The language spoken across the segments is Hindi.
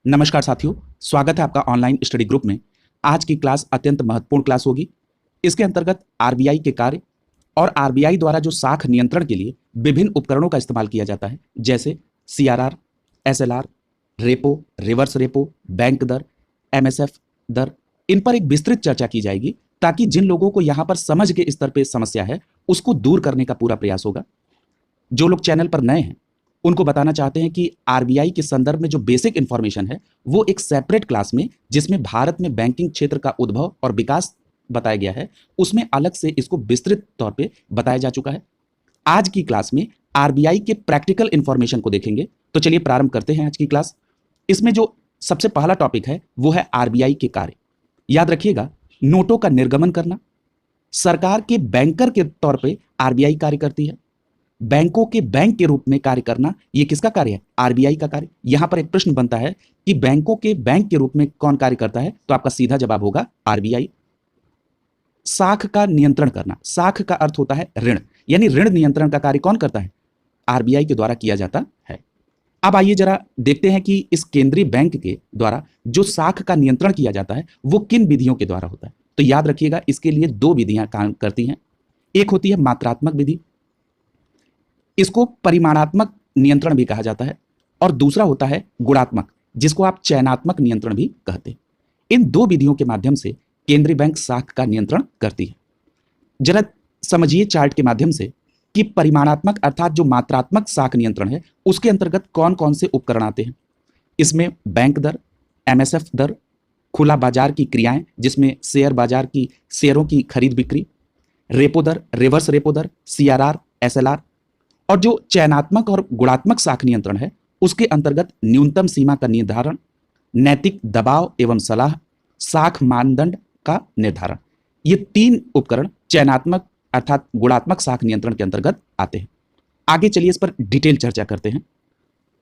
नमस्कार साथियों, स्वागत है आपका ऑनलाइन स्टडी ग्रुप में। आज की क्लास अत्यंत महत्वपूर्ण क्लास होगी। इसके अंतर्गत आरबीआई के कार्य और आरबीआई द्वारा जो साख नियंत्रण के लिए विभिन्न उपकरणों का इस्तेमाल किया जाता है, जैसे CRR, SLR, repo, reverse repo, bank दर, एमएसएफ दर, इन पर एक विस्तृत चर्चा की जाएगी ताकि जिन लोगों को यहाँ पर समझ के स्तर पर समस्या है उसको दूर करने का पूरा प्रयास होगा। जो लोग चैनल पर नए हैं उनको बताना चाहते हैं कि आरबीआई के संदर्भ में जो बेसिक इंफॉर्मेशन है वो एक सेपरेट क्लास में, जिसमें भारत में बैंकिंग क्षेत्र का उद्भव और विकास बताया गया है, उसमें अलग से इसको विस्तृत तौर पे बताया जा चुका है। आज की क्लास में आरबीआई के प्रैक्टिकल इंफॉर्मेशन को देखेंगे। तो चलिए प्रारंभ करते हैं आज की क्लास। इसमें जो सबसे पहला टॉपिक है वो है आरबीआई के कार्य। याद रखिएगा, नोटों का निर्गमन करना। सरकार के बैंकर के तौर पर आरबीआई कार्य करती है। बैंकों के बैंक के रूप में कार्य करना, यह किसका कार्य है? आरबीआई का कार्य। यहां पर एक प्रश्न बनता है कि बैंकों के बैंक के रूप में कौन कार्य करता है, तो आपका सीधा जवाब होगा आरबीआई। साख का नियंत्रण करना। साख का अर्थ होता है ऋण, यानी ऋण नियंत्रण का कार्य कौन करता है? आरबीआई के द्वारा किया जाता है। अब आइए जरा देखते हैं कि इस केंद्रीय बैंक के द्वारा जो साख का नियंत्रण किया जाता है वो किन विधियों के द्वारा होता है। तो याद रखिएगा, इसके लिए दो विधियां काम करती हैं। एक होती है मात्रात्मक विधि, इसको परिमाणात्मक नियंत्रण भी कहा जाता है, और दूसरा होता है गुणात्मक, जिसको आप चयनात्मक नियंत्रण भी कहते हैं। इन दो विधियों के माध्यम से केंद्रीय बैंक साख का नियंत्रण करती है। जरा समझिए चार्ट के माध्यम से कि परिमाणात्मक अर्थात जो मात्रात्मक साख नियंत्रण है उसके अंतर्गत कौन कौन से उपकरण आते हैं। इसमें बैंक दर, एमएसएफ दर, खुला बाजार की क्रियाएं जिसमें शेयर बाजार की शेयरों की खरीद बिक्री, रेपो दर, रिवर्स रेपो दर, सीआरआर, एसएलआर, और जो चयनात्मक और गुणात्मक साख नियंत्रण है उसके अंतर्गत न्यूनतम सीमा का निर्धारण, नैतिक दबाव एवं सलाह, साख मानदंड का निर्धारण। ये तीन उपकरण चयनात्मक अर्थात गुणात्मक साख नियंत्रण के अंतर्गत आते हैं। आगे चलिए इस पर डिटेल चर्चा करते हैं।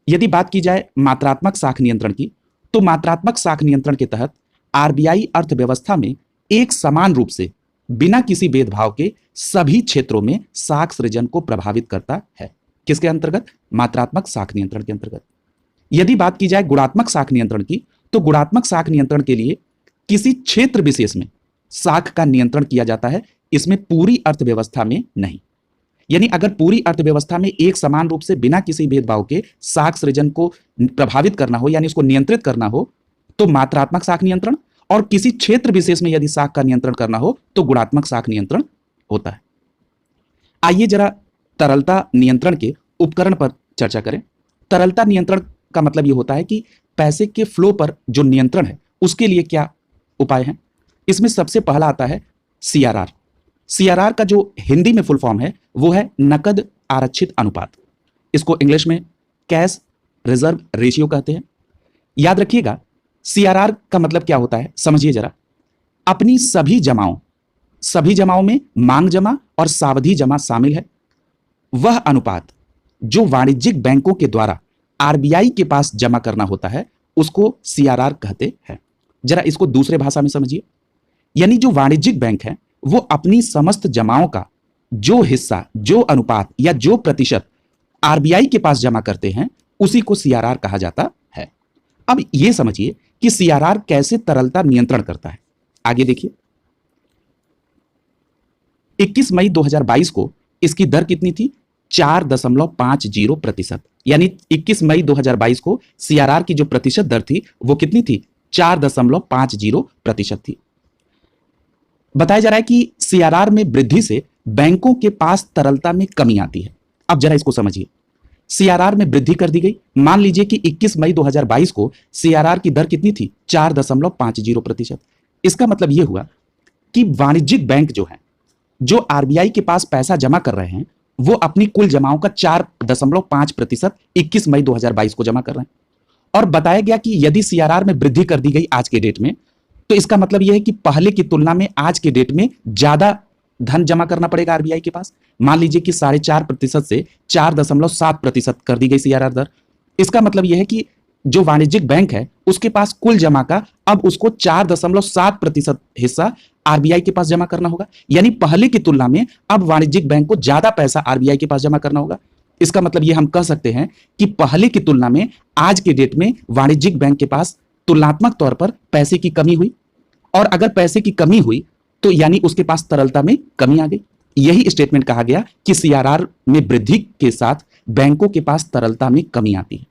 यदि बात की जाए मात्रात्मक साख नियंत्रण की, तो मात्रात्मक साख नियंत्रण के तहत आरबीआई अर्थव्यवस्था में एक समान रूप से बिना किसी भेदभाव के सभी क्षेत्रों में साख सृजन को प्रभावित करता है। किसके अंतर्गत? मात्रात्मक साख नियंत्रण के अंतर्गत। यदि बात की जाए गुणात्मक साख नियंत्रण की, तो गुणात्मक साख नियंत्रण के लिए किसी क्षेत्र विशेष में साख का नियंत्रण किया जाता है, इसमें पूरी अर्थव्यवस्था में नहीं। यानी अगर पूरी अर्थव्यवस्था में एक समान रूप से बिना किसी भेदभाव के साख सृजन को प्रभावित करना हो, यानी उसको नियंत्रित करना हो, तो मात्रात्मक साख नियंत्रण, और किसी क्षेत्र विशेष में यदि साख का नियंत्रण करना हो तो गुणात्मक साख नियंत्रण होता है। आइए जरा तरलता नियंत्रण के उपकरण पर चर्चा करें। तरलता नियंत्रण का मतलब यह होता है कि पैसे के फ्लो पर जो नियंत्रण है उसके लिए क्या उपाय हैं। इसमें सबसे पहला आता है सीआरआर। सीआरआर का जो हिंदी में फुल फॉर्म है वो है नकद आरक्षित अनुपात। इसको इंग्लिश में कैश रिजर्व रेशियो कहते हैं। याद रखिएगा, सीआरआर का मतलब क्या होता है, समझिए जरा। अपनी सभी जमाओं में मांग जमा और सावधि जमा शामिल है। वह अनुपात जो वाणिज्यिक बैंकों के द्वारा आरबीआई के पास जमा करना होता है उसको सीआरआर कहते हैं। जरा इसको दूसरे भाषा में समझिए। यानी जो वाणिज्यिक बैंक है वो अपनी समस्त जमाओं का जो हिस्सा, जो अनुपात या जो प्रतिशत आरबीआई के पास जमा करते हैं उसी को सीआरआर कहा जाता है। अब यह समझिए कि सीआरआर कैसे तरलता नियंत्रण करता है। आगे देखिए, 21 मई 2022 को इसकी दर कितनी थी? 4.50%। यानी 21 मई 2022 को सीआरआर की जो प्रतिशत दर थी वो कितनी थी? 4.50% थी। बताया जा रहा है कि सीआरआर में वृद्धि से बैंकों के पास तरलता में कमी आती है। अब जरा इसको समझिए। सीआरआर में वृद्धि कर दी गई। मान लीजिए कि 21 मई 2022 को सीआरआर की दर कितनी थी? 4.50%। इसका मतलब यह हुआ कि वाणिज्यिक बैंक जो है, जो आरबीआई के पास पैसा जमा कर रहे हैं, वो अपनी कुल जमाओं का 4.5% 21 मई 2022 को जमा कर रहे हैं। और बताया गया कि यदि सीआरआर में वृद्धि कर दी गई आज के डेट में, तो इसका मतलब यह है कि पहले की तुलना में आज के डेट में ज्यादा धन जमा करना पड़ेगा आरबीआई के पास। मान लीजिए कि 4.5% से 4.7% कर दी गई सीआरआर दर। इसका मतलब यह है कि जो वाणिज्यिक बैंक है उसके पास कुल जमा का अब उसको 4.7% हिस्सा आरबीआई के पास जमा करना होगा। यानी पहले की तुलना में अब वाणिज्यिक बैंक को ज्यादा पैसा आरबीआई के पास जमा करना होगा। इसका मतलब ये हम कह सकते हैं कि पहले की तुलना में आज के डेट में वाणिज्यिक बैंक के पास तुलनात्मक तौर पर पैसे की कमी हुई, और अगर पैसे की कमी हुई तो यानी उसके पास तरलता में कमी आ गई। यही स्टेटमेंट कहा गया कि सीआरआर में वृद्धि के साथ बैंकों के पास तरलता में कमी आती है,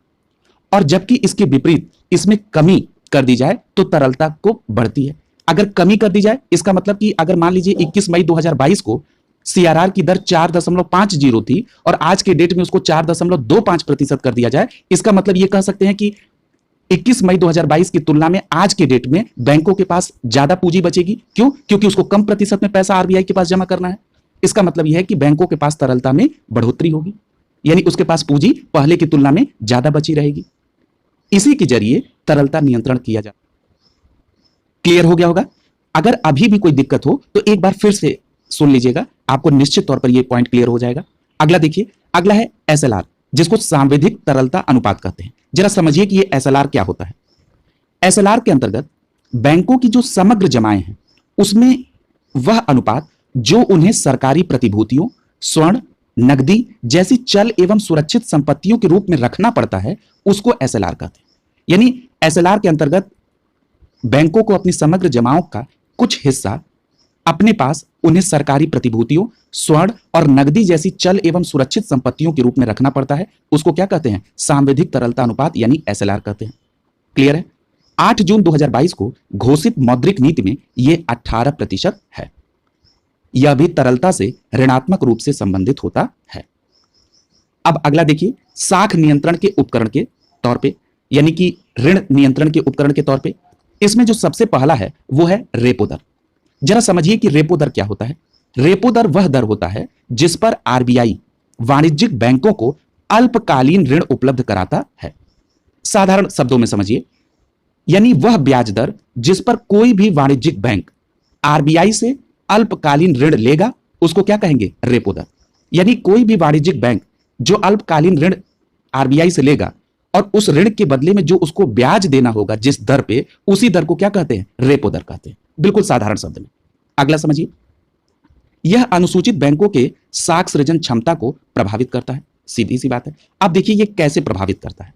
और जबकि इसके विपरीत इसमें कमी कर दी जाए तो तरलता को बढ़ती है। अगर कमी कर दी जाए, इसका मतलब कि अगर मान लीजिए 21 मई 2022 को सीआरआर की दर 4.50 थी और आज के डेट में उसको 4.25% कर दिया जाए, इसका मतलब यह कह सकते हैं कि 21 मई 2022 की तुलना में आज के डेट में बैंकों के पास ज्यादा पूंजी बचेगी। क्यों? क्योंकि उसको कम प्रतिशत में पैसा आरबीआई के पास जमा करना है। इसका मतलब यह है कि बैंकों के पास तरलता में बढ़ोतरी होगी, यानी उसके पास पूंजी पहले की तुलना में ज्यादा बची रहेगी। इसी के जरिए तरलता नियंत्रण किया जाए। क्लियर हो गया होगा? अगर अभी भी कोई दिक्कत हो तो एक बार फिर से सुन लीजिएगा, आपको निश्चित तौर पर यह पॉइंट क्लियर हो जाएगा। अगला देखिए, अगला है एसएलआर, जिसको सांविधिक तरलता अनुपात कहते हैं। जरा समझिए कि ये एसएलआर क्या होता है। एसएलआर के अंतर्गत बैंकों की जो समग्र जमाएं हैं उसमें वह अनुपात जो उन्हें सरकारी प्रतिभूतियों, स्वर्ण, नकदी जैसी चल एवं सुरक्षित संपत्तियों के रूप में रखना पड़ता है, उसको एसएलआर कहते हैं। यानी एसएलआर के अंतर्गत बैंकों को अपनी समग्र जमाओं का कुछ हिस्सा अपने पास उन्हें सरकारी प्रतिभूतियों, स्वर्ण और नकदी जैसी चल एवं सुरक्षित संपत्तियों के रूप में रखना पड़ता है। उसको क्या कहते हैं? सांविधिक तरलता अनुपात यानी एसएलआर कहते हैं। क्लियर है? 8 जून 2022 को घोषित मौद्रिक नीति में यह 18% है। यह भी तरलता से ऋणात्मक रूप से संबंधित होता है। अब अगला देखिए, साख नियंत्रण के उपकरण के तौर पे, यानी कि ऋण नियंत्रण के उपकरण के तौर पे इसमें जो सबसे पहला है वो है रेपो दर। जरा समझिए कि रेपो दर क्या होता है। रेपो दर वह दर होता है जिस पर आरबीआई वाणिज्यिक बैंकों को अल्पकालीन ऋण उपलब्ध कराता है। साधारण शब्दों में समझिए, यानी वह ब्याज दर जिस पर कोई भी वाणिज्यिक बैंक आरबीआई से अल्पकालीन ऋण लेगा, उसको क्या कहेंगे? रेपो दर। यानी कोई भी वाणिज्यिक बैंक जो अल्पकालीन ऋण आरबीआई से लेगा और उस ऋण के बदले में जो उसको ब्याज देना होगा जिस दर पे, उसी दर को क्या कहते हैं? रेपो दर कहते हैं। बिल्कुल साधारण शब्द में। अगला समझिए, यह अनुसूचित बैंकों के साख सृजन क्षमता को प्रभावित करता है। सीधी सी बात है। अब देखिए ये कैसे प्रभावित करता है।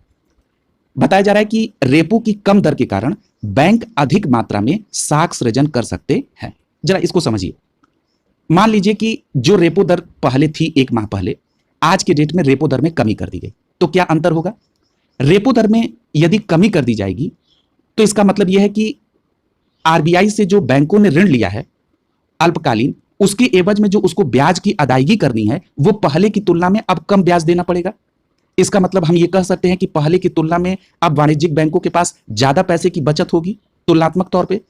बताया जा रहा है कि रेपो की कम दर के कारण बैंक अधिक मात्रा में साख सृजन कर सकते हैं। जरा इसको समझिए। मान लीजिए कि जो रेपो दर पहले थी 1 माह पहले, आज के डेट में रेपो दर में कमी कर दी गई, तो क्या अंतर होगा? रेपो दर में यदि कमी कर दी जाएगी तो इसका मतलब यह है कि आरबीआई से जो बैंकों ने ऋण लिया है अल्पकालीन, उसके एवज में जो उसको ब्याज की अदायगी करनी है वो पहले की तुलना में अब कम ब्याज देना पड़ेगा। इसका मतलब हम ये कह सकते हैं कि पहले की तुलना में अब वाणिज्यिक बैंकों के पास ज्यादा पैसे की बचत होगी तुलनात्मक तौर पे,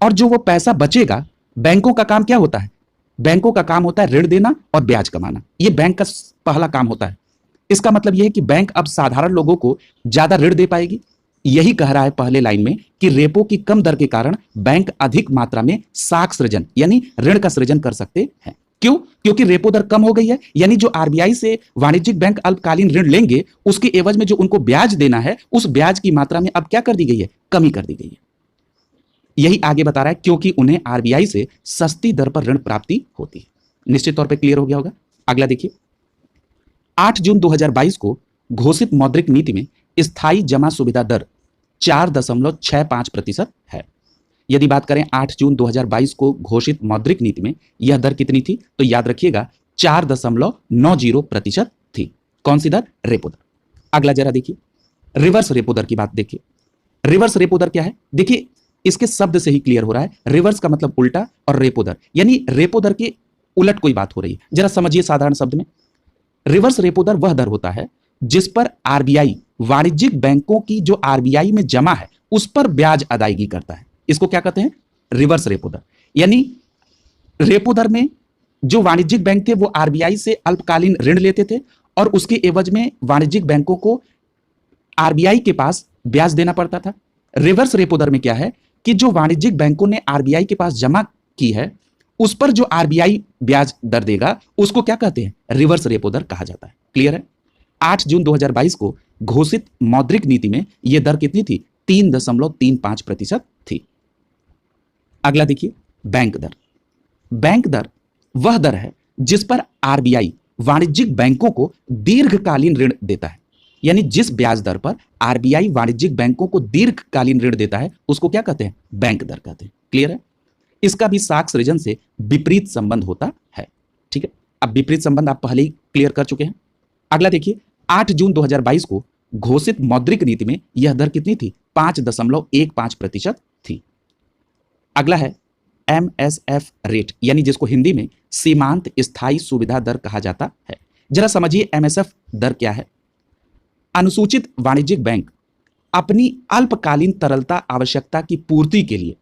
और जो वो पैसा बचेगा, बैंकों का काम क्या होता है? बैंकों का काम होता है ऋण देना और ब्याज कमाना। ये बैंक का पहला काम होता है। इसका मतलब यह है कि बैंक अब साधारण लोगों को ज्यादा ऋण दे पाएगी। यही कह रहा है पहले लाइन में कि रेपो की कम दर के कारण बैंक अधिक मात्रा में साख सृजन यानी ऋण का सृजन कर सकते हैं। क्यों? क्योंकि रेपो दर कम हो गई है, यानी जो आरबीआई से वाणिज्यिक बैंक अल्पकालीन ऋण लेंगे उसके एवज में जो उनको ब्याज देना है, उस ब्याज की मात्रा में अब क्या कर दी गई है? कमी कर दी गई है। यही आगे बता रहा है क्योंकि उन्हें आरबीआई से सस्ती दर पर ऋण प्राप्ति होती है। निश्चित तौर पर क्लियर हो गया होगा। अगला देखिए, 8 जून 2022 को घोषित मौद्रिक नीति में स्थायी जमा सुविधा दर 4.65% है। यदि बात करें 8 जून 2022 को घोषित मौद्रिक नीति में यह दर कितनी थी, तो याद रखिएगा 4.90% थी। कौन सी दर? रेपो दर। अगला जरा देखिए, रिवर्स रेपो दर की बात देखिए। रिवर्स रेपो दर क्या है? देखिए इसके शब्द से ही क्लियर हो रहा है। रिवर्स का मतलब उल्टा और रेपो दर यानी रेपो दर के उलट कोई बात हो रही है। जरा समझिए साधारण शब्द में, रिवर्स रेपो दर वह दर होता है जिस पर आरबीआई वाणिज्यिक बैंकों की जो आरबीआई में जमा है उस पर ब्याज अदायगी करता है। इसको क्या कहते हैं? रिवर्स रेपो दर। यानी रेपो दर में जो वाणिज्यिक बैंक थे वो आरबीआई से अल्पकालीन ऋण लेते थे और उसके एवज में वाणिज्यिक बैंकों को आरबीआई के पास ब्याज देना पड़ता था। रिवर्स रेपो दर में क्या है कि जो वाणिज्यिक बैंकों ने आरबीआई के पास जमा की है उस पर जो आरबीआई ब्याज दर देगा उसको क्या कहते हैं? रिवर्स रेपो दर कहा जाता है। क्लियर है? 8 जून 2022 को घोषित मौद्रिक नीति में यह दर कितनी थी? 3.35% थी। अगला देखिए, बैंक दर। बैंक दर वह दर है जिस पर आरबीआई वाणिज्यिक बैंकों को दीर्घकालीन ऋण देता है, यानी जिस ब्याज दर पर आरबीआई वाणिज्यिक बैंकों को दीर्घकालीन ऋण देता है उसको क्या कहते हैं? बैंक दर कहते हैं। क्लियर है? इसका भी साख सृजन से विपरीत संबंध होता है। ठीक है, अब विपरीत संबंध आप पहले ही क्लियर कर चुके हैं। अगला देखिए, 8 जून 2022 को घोषित मौद्रिक नीति में यह दर कितनी थी? 5.15% थी। अगला है MSF रेट, यानी जिसको हिंदी में सीमांत स्थायी सुविधा दर कहा जाता है। जरा समझिए MSF दर क्या है। अनुसूचित वाणिज्यिक बैंक अपनी अल्पकालीन तरलता आवश्यकता की पूर्ति के लिए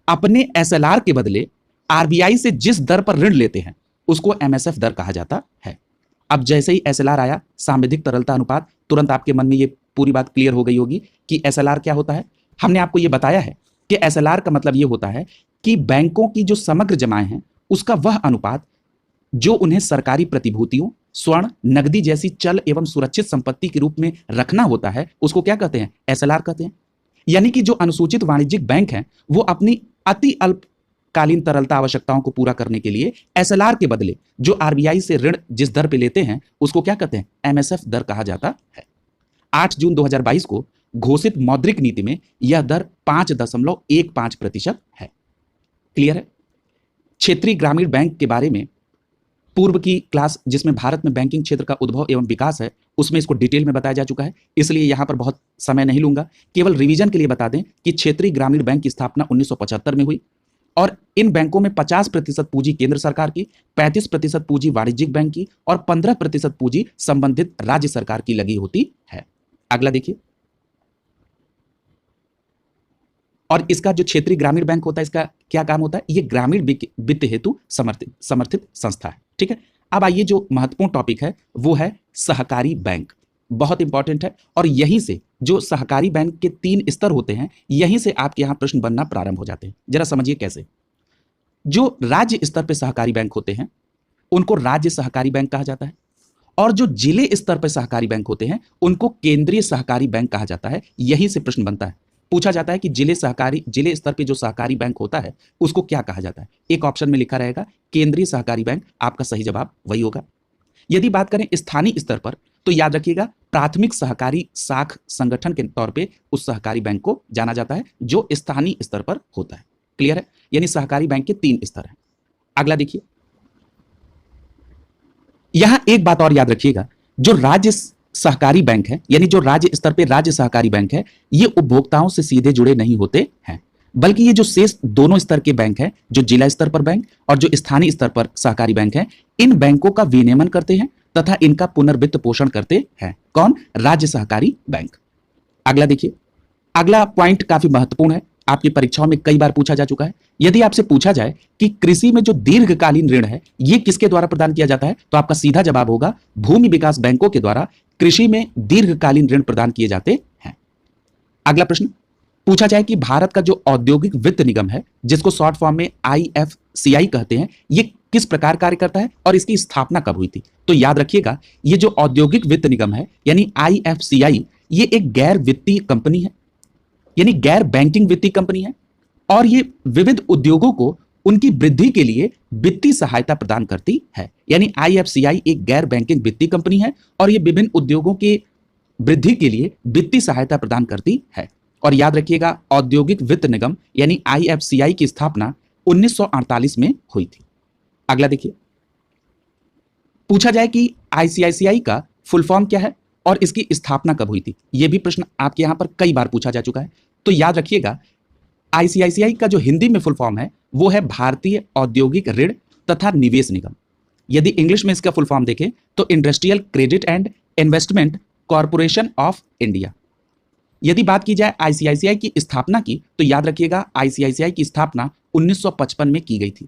अपने SLR के बदले आरबीआई से जिस दर पर ऋण लेते हैं उसको MSF दर कहा जाता है। अब जैसे ही SLR आया, सांविधिक तरलता अनुपात, तुरंत आपके मन में ये पूरी बात क्लियर हो गई होगी कि SLR क्या होता है। हमने आपको ये बताया है कि SLR का मतलब ये होता है कि बैंकों की जो समग्र जमाएं हैं उसका वह अनुपात जो उन्हें सरकारी प्रतिभूतियों, स्वर्ण, नकदी जैसी चल एवं सुरक्षित संपत्ति के रूप में रखना होता है उसको क्या कहते हैं? SLR कहते हैं। यानी कि जो अनुसूचित वाणिज्यिक बैंक हैं वो अपनी अति अल्पकालीन तरलता आवश्यकताओं को पूरा करने के लिए SLR के बदले जो आरबीआई से ऋण जिस दर पे लेते हैं उसको क्या कहते हैं? MSF दर कहा जाता है। 8 जून 2022 को घोषित मौद्रिक नीति में यह दर 5.15% है। क्लियर है? क्षेत्रीय ग्रामीण बैंक के बारे में पूर्व की क्लास जिसमें भारत में बैंकिंग क्षेत्र का उद्भव एवं विकास है उसमें इसको डिटेल में बताया जा चुका है, इसलिए यहां पर बहुत समय नहीं लूंगा। केवल रिवीजन के लिए बता दें कि क्षेत्रीय ग्रामीण बैंक की स्थापना 1975 में हुई और इन बैंकों में 50% पूंजी केंद्र सरकार की, 35% पूंजी वाणिज्यिक बैंक की और 15% पूंजी संबंधित राज्य सरकार की लगी होती है। अगला देखिए, और इसका जो क्षेत्रीय ग्रामीण बैंक होता है इसका क्या काम होता है? ये ग्रामीण वित्त हेतु समर्थित संस्था है। ठीक है, अब आइए जो महत्वपूर्ण टॉपिक है वो है सहकारी बैंक। बहुत इंपॉर्टेंट है और यहीं से जो सहकारी बैंक के 3 स्तर होते हैं यहीं से आपके यहां प्रश्न बनना प्रारंभ हो जाते हैं। जरा समझिए कैसे। जो राज्य स्तर पर सहकारी बैंक होते हैं उनको राज्य सहकारी बैंक कहा जाता है और जो जिले स्तर पर सहकारी बैंक होते हैं उनको केंद्रीय सहकारी बैंक कहा जाता है। यहीं से प्रश्न बनता है, पूछा जाता है कि जिले स्तर पे जो सहकारी बैंक होता है उसको क्या कहा जाता है। एक ऑप्शन में लिखा रहेगा केंद्रीय सहकारी बैंक, आपका सही जवाब वही होगा। यदि बात करें स्थानीय स्तर पर तो याद रखिएगा प्राथमिक सहकारी साख संगठन के तौर पे उस सहकारी बैंक को जाना जाता है जो स्थानीय स्तर पर होता है। क्लियर है? यानी सहकारी बैंक के 3 स्तर हैं। अगला देखिए, यहां एक बात और याद रखिएगा, जो राज्य सहकारी बैंक है यानी जो राज्य स्तर पे राज्य सहकारी बैंक है ये उपभोक्ताओं से सीधे जुड़े नहीं होते हैं, बल्कि ये जो शेष दोनों स्तर के बैंक हैं, जो जिला स्तर पर बैंक और जो स्थानीय स्तर पर सहकारी बैंक हैं, इन बैंकों का विनियमन करते हैं तथा इनका पुनर्वित्त पोषण करते हैं। कौन? राज्य सहकारी बैंक। अगला देखिए, अगला पॉइंट काफी महत्वपूर्ण है, आपकी परीक्षाओं में कई बार पूछा जा चुका है। यदि आपसे पूछा जाए कि कृषि में जो दीर्घकालीन ऋण है ये किसके द्वारा प्रदान किया जाता है तो आपका सीधा जवाब होगा भूमि विकास बैंकों के द्वारा कृषि में दीर्घकालीन ऋण प्रदान किए जाते हैं। अगला प्रश्न पूछा जाए कि भारत का जो औद्योगिक वित्त निगम है जिसको शॉर्ट फॉर्म में IFCI कहते हैं ये किस प्रकार कार्य करता है और इसकी स्थापना कब हुई थी? तो याद रखिएगा ये जो औद्योगिक वित्त निगम है यानी IFCI ये एक गैर वित्तीय कंपनी है, यानी गैर बैंकिंग वित्तीय कंपनी है और ये विविध उद्योगों को उनकी वृद्धि के लिए वित्तीय सहायता प्रदान करती है। यानी IFCI एक गैर बैंकिंग वित्तीय कंपनी है और ये विभिन्न उद्योगों के वृद्धि के लिए वित्तीय सहायता प्रदान करती है। और याद रखिएगा औद्योगिक वित्त निगम यानी IFCI की स्थापना 1948 में हुई थी। अगला देखिए, पूछा जाए कि ICICI का फुल फॉर्म क्या है और इसकी स्थापना कब हुई थी? यह भी प्रश्न आपके यहां पर कई बार पूछा जा चुका है। तो याद रखिएगा ICICI का जो हिंदी में फुल फॉर्म है वो है भारतीय औद्योगिक ऋण तथा निवेश निगम। यदि इंग्लिश में इसका फुल फॉर्म देखें तो industrial credit and investment corporation of India. यदि बात की जाए ICICI की स्थापना की तो याद रखिएगा ICICI की स्थापना 1955 में की गई थी।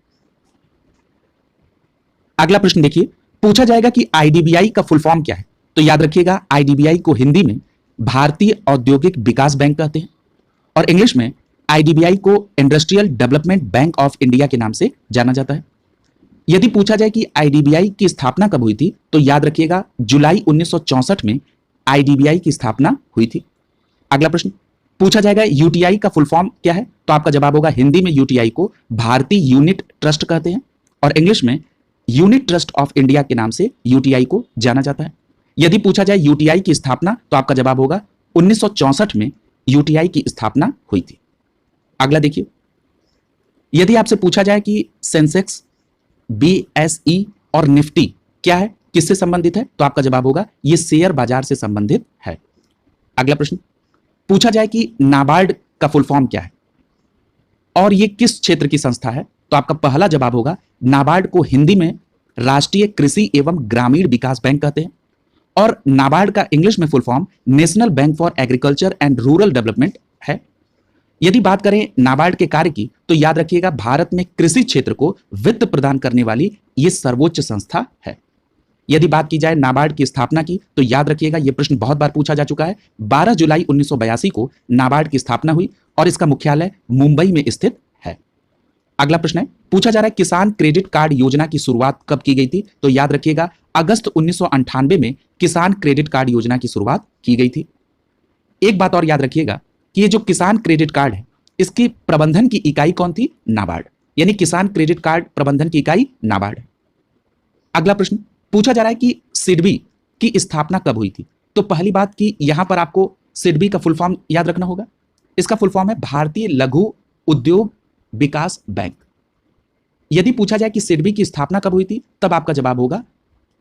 अगला प्रश्न देखिए, पूछा जाएगा कि IDBI का फुल फॉर्म क्या है? तो याद रखिएगा IDBI को हिंदी में भारतीय औद्योगिक विकास बैंक कहते हैं और इंग्लिश में IDBI को industrial development bank of India के नाम से जाना जाता है। यदि पूछा जाए कि IDBI की स्थापना कब हुई थी तो याद रखिएगा जुलाई 1964 में IDBI की स्थापना हुई थी। अगला प्रश्न पूछा जाएगा UTI का फुल फॉर्म क्या है? तो आपका जवाब होगा हिंदी में UTI को भारतीय यूनिट ट्रस्ट कहते हैं और इंग्लिश में यूनिट ट्रस्ट ऑफ इंडिया के नाम से यूटीआई को जाना जाता है। यदि पूछा जाए यूटीआई की स्थापना, तो आपका जवाब होगा 1964 में यूटीआई की स्थापना हुई थी। अगला देखिए, यदि आपसे पूछा जाए कि सेंसेक्स, बीएसई और निफ्टी क्या है, किससे संबंधित है, तो आपका जवाब होगा ये शेयर बाजार से संबंधित है। अगला प्रश्न पूछा जाए कि नाबार्ड का फुल फॉर्म क्या है और ये किस क्षेत्र की संस्था है, तो आपका पहला जवाब होगा नाबार्ड को हिंदी में राष्ट्रीय कृषि एवं ग्रामीण विकास बैंक कहते हैं और नाबार्ड का इंग्लिश में full form national bank for agriculture and rural development है। यदि बात करें नाबार्ड के कार्य की, तो याद रखिएगा भारत में कृषि क्षेत्र को वित्त प्रदान करने वाली यह सर्वोच्च संस्था है। यदि बात की जाए नाबार्ड की स्थापना की, तो याद रखिएगा यह प्रश्न बहुत बार पूछा जा चुका है। 12 जुलाई 1982 को नाबार्ड की स्थापना हुई और इसका मुख्यालय मुंबई में स्थित है। अगला प्रश्न है, पूछा जा रहा है किसान क्रेडिट कार्ड योजना की शुरुआत कब की गई थी, तो याद रखिएगा अगस्त 1998 में किसान क्रेडिट कार्ड योजना की शुरुआत की गई थी। एक बात और याद रखिएगा कि ये जो किसान क्रेडिट कार्ड है, इसकी प्रबंधन की इकाई कौन थी, नाबार्ड, यानी किसान क्रेडिट कार्ड प्रबंधन की इकाई नाबार्ड है। अगला प्रश्न पूछा जा रहा है कि सिडबी की स्थापना कब हुई थी, तो पहली बात कि यहां पर आपको सिडबी का फुल फॉर्म याद रखना होगा। इसका फुल फॉर्म है भारतीय लघु उद्योग विकास बैंक। यदि पूछा जाए कि सिडबी की स्थापना कब हुई थी, तब आपका जवाब होगा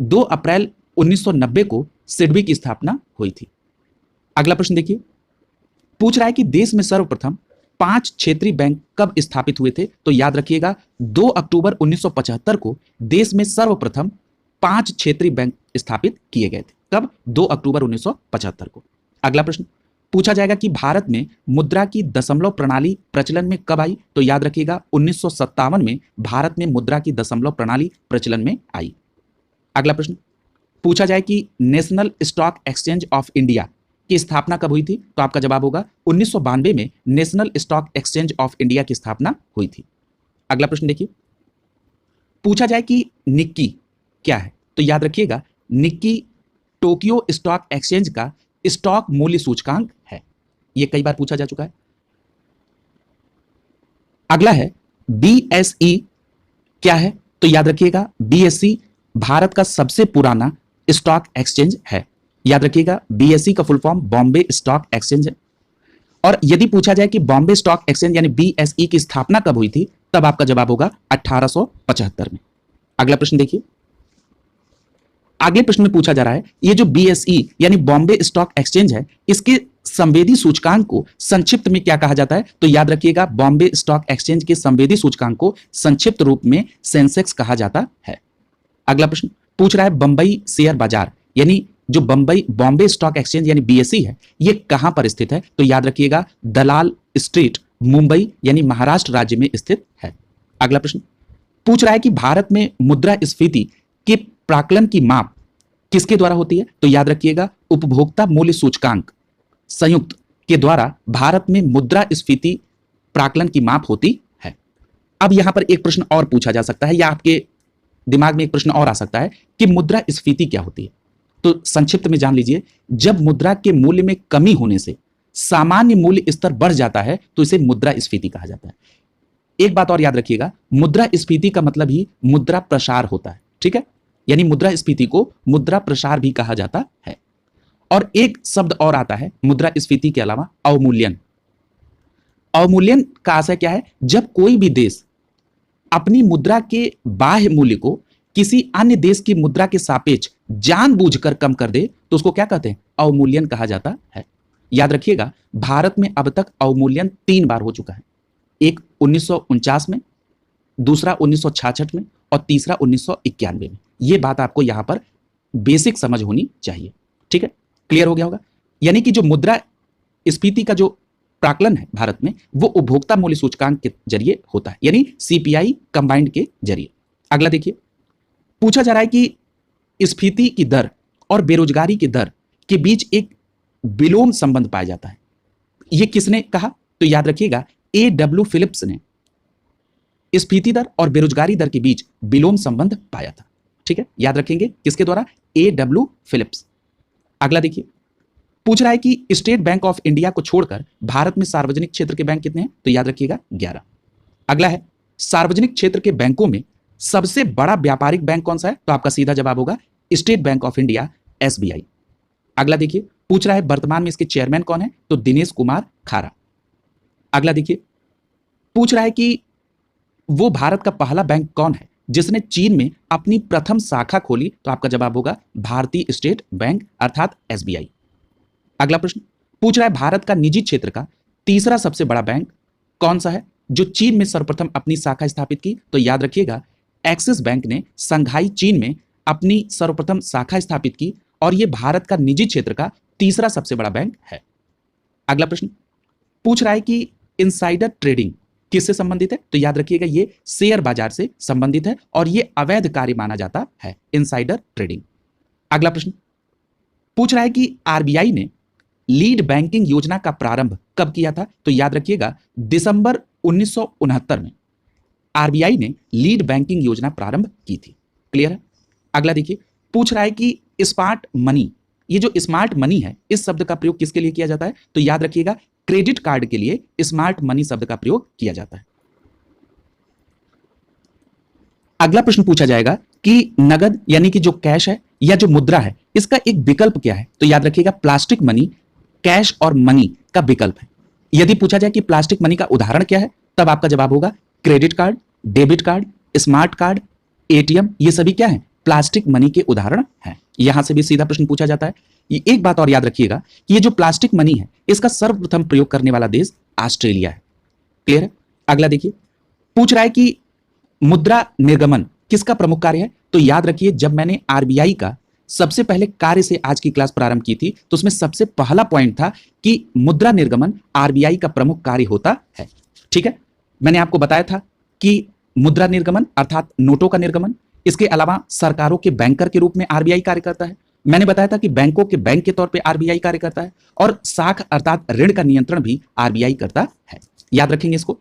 2 अप्रैल 1990 को सिडबी की स्थापना हुई थी। अगला प्रश्न देखिए, पूछ रहा है कि देश में सर्वप्रथम 5 क्षेत्रीय बैंक कब स्थापित हुए थे, तो याद रखिएगा 2 अक्टूबर 1975 को देश में सर्वप्रथम 5 क्षेत्रीय बैंक स्थापित किए गए थे। कब? 2 अक्टूबर 1975 को। अगला प्रश्न पूछा जाएगा कि भारत में मुद्रा की दशमलव प्रणाली प्रचलन में कब आई, तो याद रखिएगा 1957 में भारत में मुद्रा की दशमलव प्रणाली प्रचलन में आई। अगला प्रश्न पूछा जाए कि national stock exchange of India की स्थापना कब हुई थी, तो आपका जवाब होगा 1992 में national stock exchange of India की स्थापना हुई थी। अगला प्रश्न देखिए, पूछा जाए कि निक्की क्या है, तो याद रखिएगा निक्की टोक्यो स्टॉक एक्सचेंज का स्टॉक मूल्य सूचकांक है। यह कई बार पूछा जा चुका है। अगला है बीएसई क्या है, तो याद रखिएगा बीएसई भारत का सबसे पुराना स्टॉक एक्सचेंज है। याद रखिएगा बीएसई का full form Bombay stock exchange है। और यदि पूछा जाए कि बॉम्बे स्टॉक एक्सचेंज यानी बीएसई की स्थापना कब हुई थी, तब आपका जवाब होगा 1875 में। अगला प्रश्न देखिए, अगले प्रश्न में पूछा जा रहा है ये जो बीएसई यानी बॉम्बे स्टॉक एक्सचेंज है, इसके संवेदी सूचकांक को संक्षिप्त में क्या कहा जाता है, तो याद रखिएगा बॉम्बे स्टॉक एक्सचेंज के संवेदी सूचकांक को संक्षिप्त रूप में सेंसेक्स कहा जाता है। अगला प्रश्न पूछ रहा है बंबई शेयर बाजार यानी जो बॉम्बे स्टॉक एक्सचेंज यानी बीएसई है, ये कहां पर स्थित है, तो याद रखिएगा दलाल स्ट्रीट मुंबई यानी महाराष्ट्र राज्य में स्थित है। अगला प्रश्न पूछ रहा है कि भारत में मुद्रा स्फीति के प्राक्कलन की माप किसके द्वारा होती है, तो याद रखिएगा उपभोक्ता मूल्य सूचकांक संयुक्त के द्वारा भारत में मुद्रा स्फीति प्राक्कलन की माप होती है। अब यहां पर एक प्रश्न और पूछा जा सकता है या आपके दिमाग में एक प्रश्न और आ सकता है कि मुद्रा स्फीति क्या होती है, तो संक्षिप्त में जान लीजिए, जब मुद्रा के मूल्य में कमी होने से सामान्य मूल्य स्तर बढ़ जाता है तो इसे मुद्रा स्फीति कहा जाता है। एक बात और याद रखिएगा, मुद्रा स्फीति का मतलब ही मुद्रा प्रसार होता है, ठीक है, यानी मुद्रा स्फीति को मुद्रा प्रसार भी कहा जाता है। और एक शब्द और आता है मुद्रा स्फीति के अलावा, अवमूल्यन। अवमूल्यन का आशय क्या है, जब कोई भी देश अपनी मुद्रा के बाह्य मूल्य को किसी अन्य देश की मुद्रा के सापेक्ष जानबूझकर कम कर दे तो उसको क्या कहते हैं, अवमूल्यन कहा जाता है। याद रखिएगा भारत में अब तक अवमूल्यन 3 बार हो चुका है, एक 1949 में, दूसरा 1966 में और तीसरा 1991 में। यह बात आपको यहां पर बेसिक समझ होनी चाहिए, ठीक है, क्लियर हो गया होगा। यानी कि जो मुद्रा स्फीति का जो प्राक्कलन है भारत में, वो उपभोक्ता मूल्य सूचकांक के जरिए होता है, यानी सीपीआई कंबाइंड के जरिए। अगला देखिए, पूछा जा रहा है कि स्फीति की दर और बेरोजगारी की दर के बीच एक विलोम संबंध पाया जाता है। यह किसने कहा, तो याद रखिएगा A.W. फिलिप्स ने स्फीति दर और बेरोजगारी दर के बीच विलोम संबंध पाया था, ठीक है, याद रखेंगे किसके द्वारा, A.W. फिलिप्स। अगला देखिए, पूछ रहा है कि स्टेट बैंक ऑफ इंडिया को छोड़कर भारत में सार्वजनिक क्षेत्र के बैंक कितने हैं, तो याद रखिएगा 11। अगला है सार्वजनिक क्षेत्र के बैंकों में सबसे बड़ा व्यापारिक बैंक कौन सा है? तो आपका सीधा जवाब होगा state bank of India, SBI. अगला देखिए, पूछ रहा है वर्तमान में इसके चेयरमैन कौन है? तो दिनेश कुमार खारा। अगला देखिए, पूछ रहा है कि वो भारत का पहला बैंक कौन है जिसने चीन में अपनी प्रथम शाखा खोली? तो आपका जवाब होगा भारतीय स्टेट बैंक अर्थात एसबीआई। अगला प्रश्न पूछ रहा है भारत का निजी क्षेत्र का तीसरा सबसे बड़ा बैंक कौन सा है जो चीन में सर्वप्रथम अपनी शाखा स्थापित की? तो याद रखिएगा, एक्सिस बैंक ने संघाई चीन में अपनी सर्वप्रथम शाखा स्थापित की और यह भारत का निजी क्षेत्र का तीसरा सबसे बड़ा बैंक है। अगला प्रश्न पूछ रहा है कि इनसाइडर ट्रेडिंग किससे संबंधित है? तो याद रखिएगा, ये शेयर बाजार से संबंधित है और ये अवैध कार्य माना जाता है, इनसाइडर ट्रेडिंग। अगला प्रश्न पूछ रहा है कि आरबीआई ने लीड बैंकिंग योजना का प्रारंभ कब किया था? तो याद रखिएगा, दिसंबर 1969 में आरबीआई ने लीड बैंकिंग योजना प्रारंभ की थी। क्लियर है? अगला देखिए, पूछ रहा है कि स्मार्ट मनी, ये जो स्मार्ट मनी है, इस शब्द का प्रयोग किसके लिए किया जाता है? तो याद रखिएगा, क्रेडिट कार्ड के लिए स्मार्ट मनी शब्द का प्रयोग किया जाता है। अगला प्रश्न पूछा जाएगा कि नगद यानी कि जो कैश है या जो मुद्रा है, इसका एक विकल्प क्या है? तो याद रखिएगा, प्लास्टिक मनी कैश और मनी का विकल्प है। यदि पूछा जाए कि प्लास्टिक मनी का उदाहरण क्या है, तब आपका जवाब होगा credit card, debit card, smart card, ATM. ये सभी क्या है? प्लास्टिक मनी के उदाहरण हैं। यहां से भी सीधा प्रश्न पूछा जाता है। ये एक बात और याद रखिएगा कि ये जो प्लास्टिक मनी है, इसका सर्वप्रथम प्रयोग करने वाला देश ऑस्ट्रेलिया है। क्लियर है? अगला देखिए, पूछ रहा है कि मुद्रा निर्गमन किसका प्रमुख कार्य है? तो याद रखिए, जब मैंने आरबीआई का सबसे पहले कार्य से आज की क्लास प्रारंभ की थी, तो उसमें सबसे पहला पॉइंट था कि मुद्रा निर्गमन आरबीआई का प्रमुख कार्य होता है। ठीक है, मैंने आपको बताया था कि मुद्रा निर्गमन अर्थात नोटों का निर्गमन, इसके अलावा सरकारों के बैंकर के रूप में आरबीआई कार्य करता है। मैंने बताया था कि बैंकों के बैंक के तौर पे आरबीआई कार्य करता है और साख अर्थात ऋण का नियंत्रण भी आरबीआई करता है। याद रखेंगे इसको।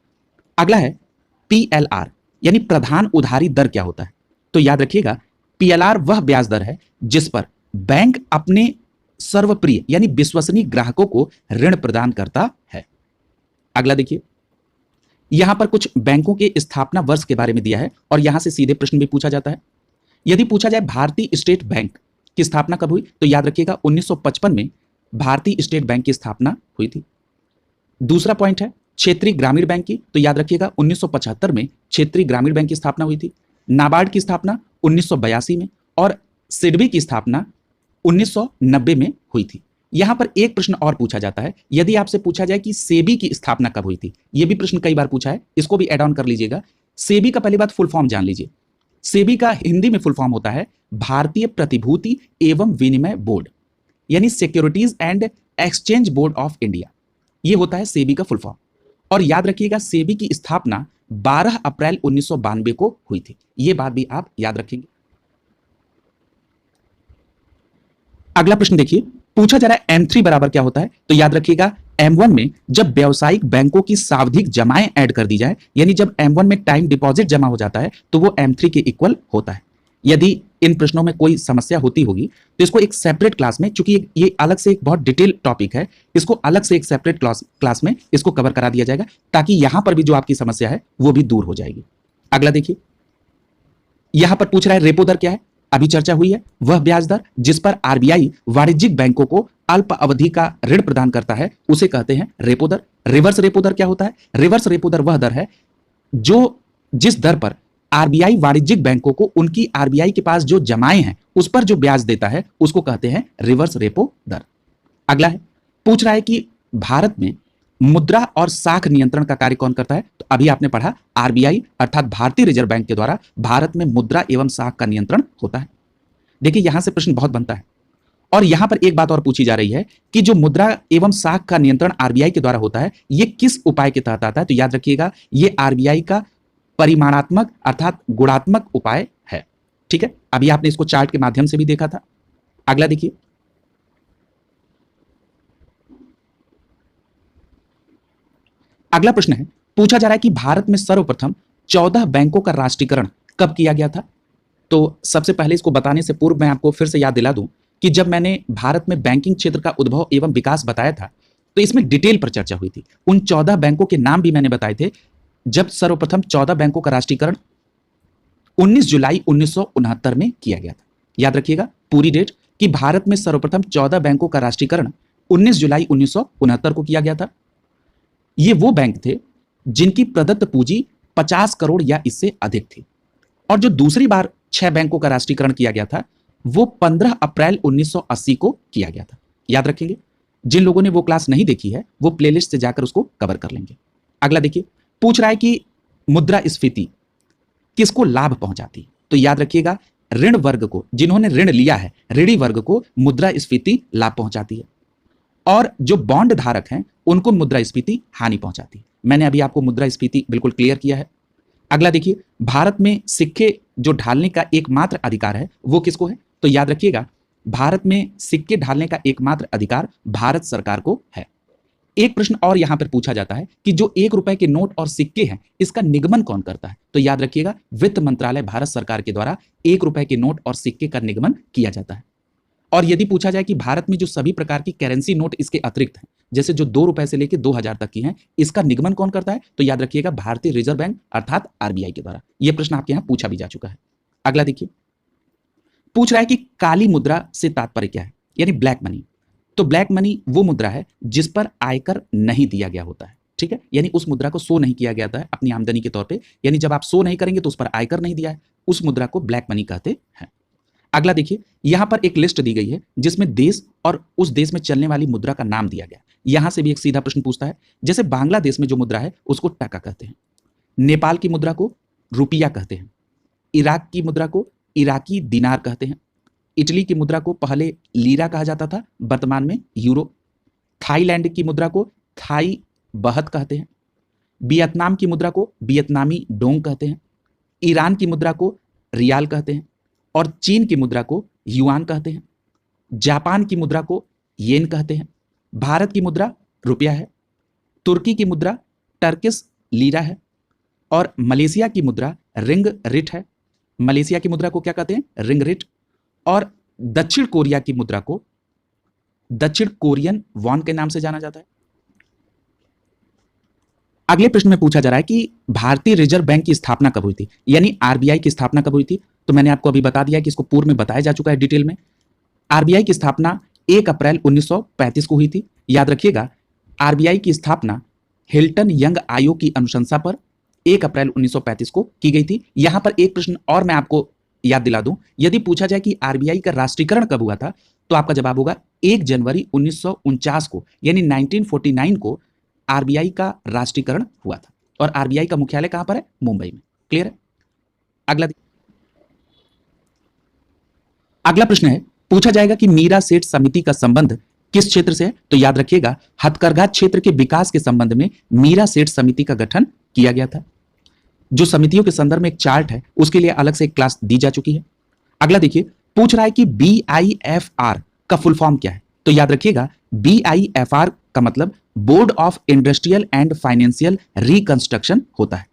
अगला है पीएलआर यानी प्रधान उधारी दर क्या होता है? तो याद रखिएगा, पीएलआर वह ब्याज दर है जिस पर बैंक अपने सर्वप्रिय यानी विश्वसनीय ग्राहकों को ऋण प्रदान करता है। अगला देखिए, यहां पर कुछ बैंकों के स्थापना वर्ष के बारे में दिया है और यहां से सीधे प्रश्न भी पूछा जाता है। यदि पूछा जाए भारतीय स्टेट बैंक की स्थापना कब हुई, तो याद रखिएगा 1955 में भारतीय स्टेट बैंक की स्थापना हुई थी। दूसरा पॉइंट है क्षेत्रीय ग्रामीण बैंक की, तो याद रखिएगा 1975 में क्षेत्रीय ग्रामीण बैंक की स्थापना हुई थी। नाबार्ड की स्थापना 1982 में और सिडबी की स्थापना 1990 में हुई थी। यहां पर एक प्रश्न और पूछा जाता है, यदि आपसे पूछा जाए कि सेबी की स्थापना कब हुई थी, यह भी प्रश्न कई बार पूछा है, इसको भी एड ऑन कर लीजिएगा। सेबी का पहली बात फुल फॉर्म जान लीजिए। सेबी का हिंदी में फुल फॉर्म होता है भारतीय प्रतिभूति एवं विनिमय बोर्ड, यानी securities and exchange board of India. यह होता है सेबी का फुल फॉर्म। और याद रखिएगा, सेबी की स्थापना 12 अप्रैल 1992 को हुई थी। यह बात भी आप याद रखेंगे। अगला प्रश्न देखिए, पूछा जा रहा है M3 बराबर क्या होता है? तो याद रखिएगा, M1 में जब व्यावसायिक बैंकों की सावधिक जमाएं ऐड कर दी जाए, यानी जब M1 में टाइम डिपॉजिट जमा हो जाता है, तो वो M3 के इक्वल होता है। यदि इन प्रश्नों में कोई समस्या होती होगी तो इसको एक सेपरेट क्लास में, चूंकि ये अलग से एक बहुत डिटेल टॉपिक है, इसको अलग से एक सेपरेट क्लास में इसको कवर करा दिया जाएगा, ताकि यहां पर भी जो आपकी समस्या है वो भी दूर हो जाएगी। अगला देखिए, यहां पर पूछ रहा है रेपो दर क्या है? अभी चर्चा हुई है, वह ब्याज दर जिस पर आरबीआई वाणिज्यिक बैंकों को अल्प अवधि का ऋण प्रदान करता है, उसे कहते हैं रेपो दर। रिवर्स रेपो दर क्या होता है? रिवर्स रेपो दर वह दर है जो जिस दर पर आरबीआई वाणिज्यिक बैंकों को उनकी आरबीआई के पास जो जमाएं हैं उस पर जो ब्याज देता है, उसको कहते हैं रिवर्स रेपो दर। अगला है, पूछ रहा है कि भारत में मुद्रा और साख नियंत्रण का कार्य कौन करता है? तो अभी आपने पढ़ा, आरबीआई अर्थात भारतीय रिजर्व बैंक के द्वारा भारत में मुद्रा एवं साख का नियंत्रण होता है। देखिए, यहां से प्रश्न बहुत बनता है और यहां पर एक बात और पूछी जा रही है कि जो मुद्रा एवं साख का नियंत्रण आरबीआई के द्वारा होता है, यह किस उपाय के तहत आता है? तो याद रखिएगा, यह आरबीआई का परिमाणात्मक अर्थात गुणात्मक उपाय है। ठीक है, अभी आपने इसको चार्ट के माध्यम से भी देखा था। अगला देखिए, अगला प्रश्न है, पूछा जा रहा है कि भारत में सर्वप्रथम 14 बैंकों का राष्ट्रीयकरण कब किया गया था? तो सबसे पहले इसको बताने से पूर्व मैं आपको फिर से याद दिला दूं कि जब मैंने भारत में बैंकिंग क्षेत्र का उद्भव एवं विकास बताया था, तो इसमें डिटेल पर चर्चा हुई थी। उन 14 बैंकों के नाम भी मैंने बताए थे। जब सर्वप्रथम 14 बैंकों का राष्ट्रीयकरण 19 जुलाई 1969 में किया गया था। याद रखिएगा पूरी डेट कि भारत में सर्वप्रथम 14 बैंकों का राष्ट्रीयकरण 19 जुलाई 1969 को किया गया था। ये वो बैंक थे जिनकी प्रदत्त पूंजी 50 करोड़ या इससे अधिक थी। और जो दूसरी बार 6 बैंकों का राष्ट्रीयकरण किया गया था वो 15 अप्रैल 1980 को किया गया था। याद रखेंगे, जिन लोगों ने वो क्लास नहीं देखी है वो प्लेलिस्ट से जाकर उसको कवर कर लेंगे। अगला देखिए, पूछ रहा है कि मुद्रास्फीति किसको लाभ पहुंचाती है? तो याद रखिएगा ऋण वर्ग को, जिन्होंने ऋण लिया है ऋणी वर्ग को मुद्रास्फीति लाभ पहुंचाती है, और जो बॉन्ड धारक हैं उनको मुद्रास्फीति हानि पहुंचाती है। मैंने अभी आपको मुद्रास्फीति बिल्कुल क्लियर किया है। अगला देखिए, भारत में सिक्के जो ढालने का एकमात्र अधिकार है वो किसको है? तो याद रखिएगा भारत में सिक्के ढालने का एकमात्र अधिकार भारत सरकार को है। एक प्रश्न और यहां पर पूछा जाता है कि जो 1 रुपए के नोट और सिक्के हैं इसका निगमन कौन करता है? तो याद रखिएगा वित्त मंत्रालय भारत सरकार के द्वारा 1 रुपए के नोट और सिक्के का निगमन किया जाता है। और यदि पूछा जाए कि भारत में जो सभी प्रकार की करेंसी नोट इसके अतिरिक्त हैं, जैसे जो 2 रुपए से लेकर 2000 तक की हैं, इसका निगमन कौन करता है? तो याद रखिएगा भारतीय रिजर्व बैंक अर्थात आरबीआई के द्वारा। यह प्रश्न आपके यहां पूछा भी जा चुका है। अगला देखिए, पूछ रहा है कि काली मुद्रा से तात्पर्य क्या है, यानी ब्लैक मनी। तो ब्लैक मनी वो मुद्रा है जिस पर आयकर नहीं दिया गया होता है, ठीक है, यानी उस मुद्रा को शो नहीं किया गया था अपनी आमदनी के तौर पे, यानी जब आप शो नहीं करेंगे तो उस पर आयकर नहीं दिया है, उस मुद्रा को ब्लैक मनी कहते हैं। अगला देखिए, यहां पर एक लिस्ट दी गई है जिसमें देश और उस देश में चलने वाली मुद्रा का नाम दिया गया। यहां से भी एक सीधा प्रश्न पूछता है, जैसे बांग्लादेश में जो मुद्रा है उसको टका कहते हैं, नेपाल की मुद्रा को रुपया कहते हैं, इराक की मुद्रा को इराकी दिनार कहते हैं, इटली की मुद्रा को पहले लीरा कहा जाता था, वर्तमान में यूरो, थाईलैंड की मुद्रा को थाई बहत कहते हैं, वियतनाम की मुद्रा को वियतनामी डोंग कहते हैं, ईरान की मुद्रा को रियाल कहते हैं, और चीन की मुद्रा को युआन कहते हैं, जापान की मुद्रा को येन कहते हैं, भारत की मुद्रा रुपया है, तुर्की की मुद्रा टर्किश लीरा है, और मलेशिया की मुद्रा रिंग रिट है। मलेशिया की मुद्रा को क्या कहते हैं? Ring writ. और दक्षिण कोरिया की मुद्रा को दक्षिण कोरियन वॉन के नाम से जाना जाता है। अगले प्रश्न में पूछा जा रहा है कि भारतीय रिजर्व बैंक की स्थापना कब हुई थी, यानी आरबीआई की स्थापना कब हुई थी? तो मैंने आपको अभी बता दिया कि इसको पूर्व में बताया जा चुका है डिटेल में। आरबीआई की स्थापना 1 अप्रैल 1935 को हुई थी। याद रखिएगा आरबीआई की स्थापना हिल्टन यंग आयोग की अनुशंसा पर 1 अप्रैल 1935 को की गई थी। यहां पर एक प्रश्न और मैं आपको याद दिला दूं, यदि पूछा जाए कि आरबीआई का राष्ट्रीयकरण कब हुआ था तो आपका जवाब होगा 1 जनवरी 1949 को, यानी 1949 को आरबीआई का राष्ट्रीयकरण हुआ था। और आरबीआई का मुख्यालय कहां पर है? मुंबई में। क्लियर है? अगला प्रश्न है, पूछा जाएगा कि मीरा सेठ समिति का संबंध किस क्षेत्र से है? तो याद रखिएगा हथकरघा क्षेत्र के विकास के संबंध में मीरा सेठ समिति का गठन किया गया था। जो समितियों के संदर्भ में एक चार्ट है उसके लिए अलग से एक क्लास दी जा चुकी है। अगला देखिए, पूछ रहा है कि बीआईएफआर का फुल फॉर्म क्या है? तो याद रखिएगा बीआईएफआर का मतलब board of industrial and financial reconstruction होता है,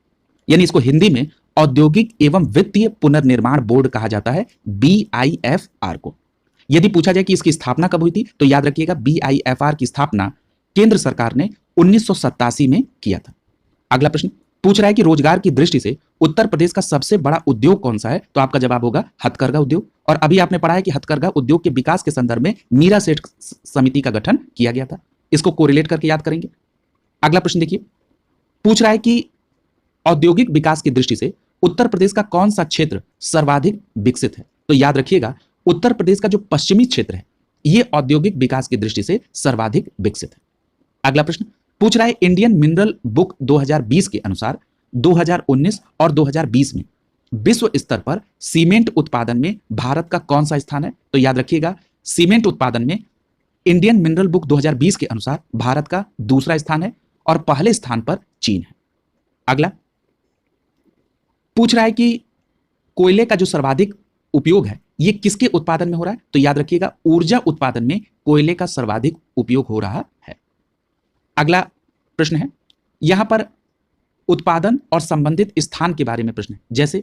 यानी इसको हिंदी में औद्योगिक एवं वित्तीय पुनर्निर्माण बोर्ड कहा जाता है, बीआईएफआर को। यदि पूछा जाए कि इसकी स्थापना कब हुई थी तो याद रखिएगा बीआईएफआर की स्थापना केंद्र सरकार ने 1987 में किया था। अगला प्रश्न पूछ रहा है कि रोजगार की दृष्टि से उत्तर प्रदेश का सबसे बड़ा उद्योग कौन सा है? तो आपका जवाब होगा हथकरघा उद्योग। और अभी आपने पढ़ा है कि हथकरघा उद्योग के विकास के संदर्भ में मीरा सेठ समिति का गठन किया गया था। इसको कोरिलेट करके याद करेंगे। अगला प्रश्न देखिए, पूछ रहा है कि औद्योगिक विकास की दृष्टि से उत्तर प्रदेश का कौन सा क्षेत्र सर्वाधिक विकसित है? तो याद रखिएगा उत्तर प्रदेश का जो पश्चिमी क्षेत्र है यह औद्योगिक विकास की दृष्टि से सर्वाधिक विकसित है। अगला प्रश्न पूछ रहा है इंडियन मिनरल बुक 2020 के अनुसार 2019 और 2020 में विश्व स्तर पर सीमेंट उत्पादन में भारत का कौन सा स्थान है? तो याद रखिएगा सीमेंट उत्पादन में इंडियन मिनरल बुक 2020 के अनुसार भारत का दूसरा स्थान है और पहले स्थान पर चीन है। अगला पूछ रहा है कि कोयले का जो सर्वाधिक उपयोग है यह किसके उत्पादन में हो रहा है? तो याद रखिएगा ऊर्जा उत्पादन में कोयले का सर्वाधिक उपयोग हो रहा है। अगला प्रश्न है, यहां पर उत्पादन और संबंधित स्थान के बारे में प्रश्न है, जैसे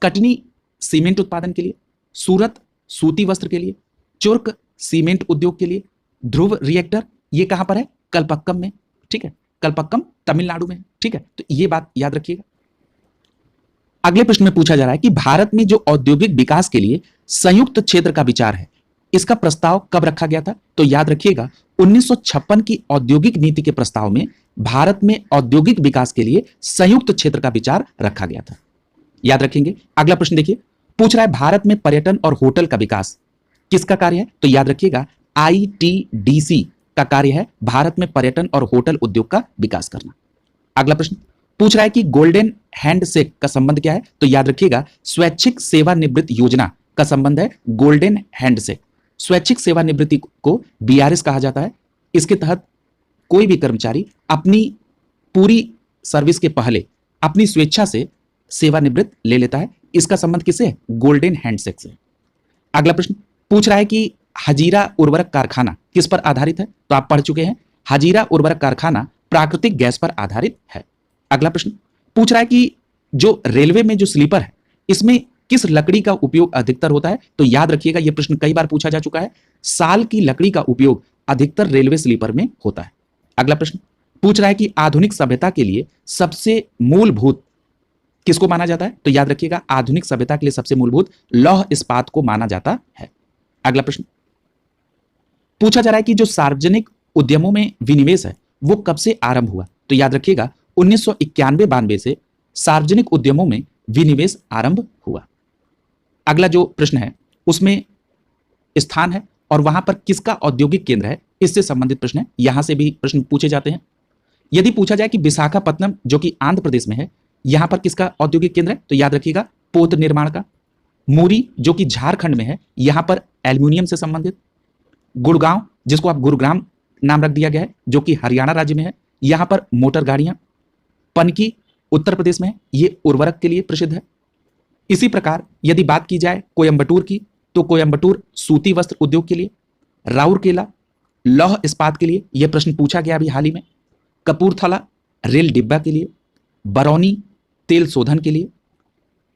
कटनी सीमेंट उत्पादन के लिए, सूरत सूती वस्त्र के लिए, चुर्क सीमेंट उद्योग के लिए, ध्रुव रिएक्टर ये कहां पर है? कलपक्कम में। ठीक है, कलपक्कम तमिलनाडु में। ठीक है, तो ये बात याद रखिएगा। अगले प्रश्न में पूछा जा रहा है कि भारत में जो औद्योगिक विकास के लिए संयुक्त क्षेत्र का विचार है, इसका प्रस्ताव कब रखा गया था? तो याद रखिएगा 1956 की औद्योगिक नीति के प्रस्ताव में भारत में औद्योगिक विकास के लिए संयुक्त क्षेत्र का विचार रखा गया था। याद रखेंगे। अगला प्रश्न देखिए, पूछ रहा है भारत में पर्यटन और होटल का विकास किसका कार्य है? तो याद रखिएगा आईटीडीसी का कार्य है भारत में पर्यटन और होटल उद्योग का विकास करना। अगला प्रश्न पूछ रहा है कि गोल्डन हैंडशेक का संबंध क्या है? तो याद रखिएगा स्वैच्छिक सेवानिवृत्ति योजना का संबंध है गोल्डन हैंडशेक। स्वैच्छिक सेवानिवृत्ति को बीआरएस कहा जाता है। इसके तहत कोई भी कर्मचारी अपनी पूरी सर्विस के पहले अपनी स्वेच्छा से सेवानिवृत्त ले लेता है। इसका संबंध किससे है? गोल्डन हैंडशेक से। अगला प्रश्न पूछ रहा है कि हजीरा उर्वरक कारखाना किस पर आधारित है? तो आप पढ़ चुके हैं, हजीरा उर्वरक कारखाना प्राकृतिक गैस पर आधारित है। अगला प्रश्न पूछ रहा है कि जो रेलवे में जो स्लीपर है, इसमें किस लकड़ी का उपयोग अधिकतर होता है? तो याद रखिएगा यह प्रश्न कई बार पूछा जा चुका है। साल की लकड़ी का उपयोग अधिकतर रेलवे स्लीपर में होता है। अगला प्रश्न पूछ रहा है कि आधुनिक सभ्यता के लिए सबसे मूलभूत किसको माना जाता है? तो याद रखिएगा आधुनिक सभ्यता के लिए सबसे मूलभूत लौह इस्पात को माना जाता है। अगला प्रश्न पूछा जा रहा है कि जो सार्वजनिक उद्यमों में विनिवेश है वो कब से आरंभ हुआ? तो याद रखिएगा 1991-92 से सार्वजनिक उद्यमों में विनिवेश आरंभ हुआ। अगला जो प्रश्न है उसमें स्थान है और वहां पर किसका औद्योगिक केंद्र है, इससे संबंधित प्रश्न है। यहां से भी प्रश्न पूछे जाते हैं। यदि पूछा जाए कि विशाखापत्तनम जो कि आंध्र प्रदेश में है, यहां पर किसका औद्योगिक केंद्र है? तो याद रखिएगा पोत निर्माण का। मुरी जो कि झारखंड में है, यहां पर एल्यूमिनियम से संबंधित। गुड़गांव जिसको आप गुरुग्राम नाम रख दिया गया है, जो कि हरियाणा राज्य में है, यहां पर मोटर गाड़ियां। पनकी उत्तर प्रदेश में है, ये उर्वरक के लिए प्रसिद्ध है। इसी प्रकार यदि बात की जाए कोयंबटूर की, तो कोयंबटूर सूती वस्त्र उद्योग के लिए। राउरकेला लौह इस्पात के लिए, यह प्रश्न पूछा गया अभी हाल ही में। कपूरथला रेल डिब्बा के लिए। बरौनी तेल शोधन के लिए।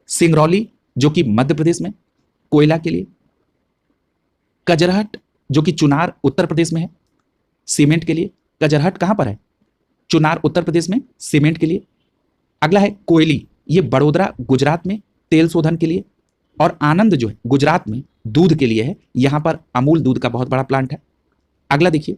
सिंगरौली जो कि मध्य प्रदेश में कोयला के लिए। कजरहट जो कि चुनार उत्तर प्रदेश में है, सीमेंट के लिए। कजरहट कहां पर है? चुनार उत्तर प्रदेश में, सीमेंट के लिए। अगला है कोयली, ये बड़ोदरा गुजरात में तेल शोधन के लिए। और आनंद जो है गुजरात में दूध के लिए है, यहां पर अमूल दूध का बहुत बड़ा प्लांट है। अगला देखिए,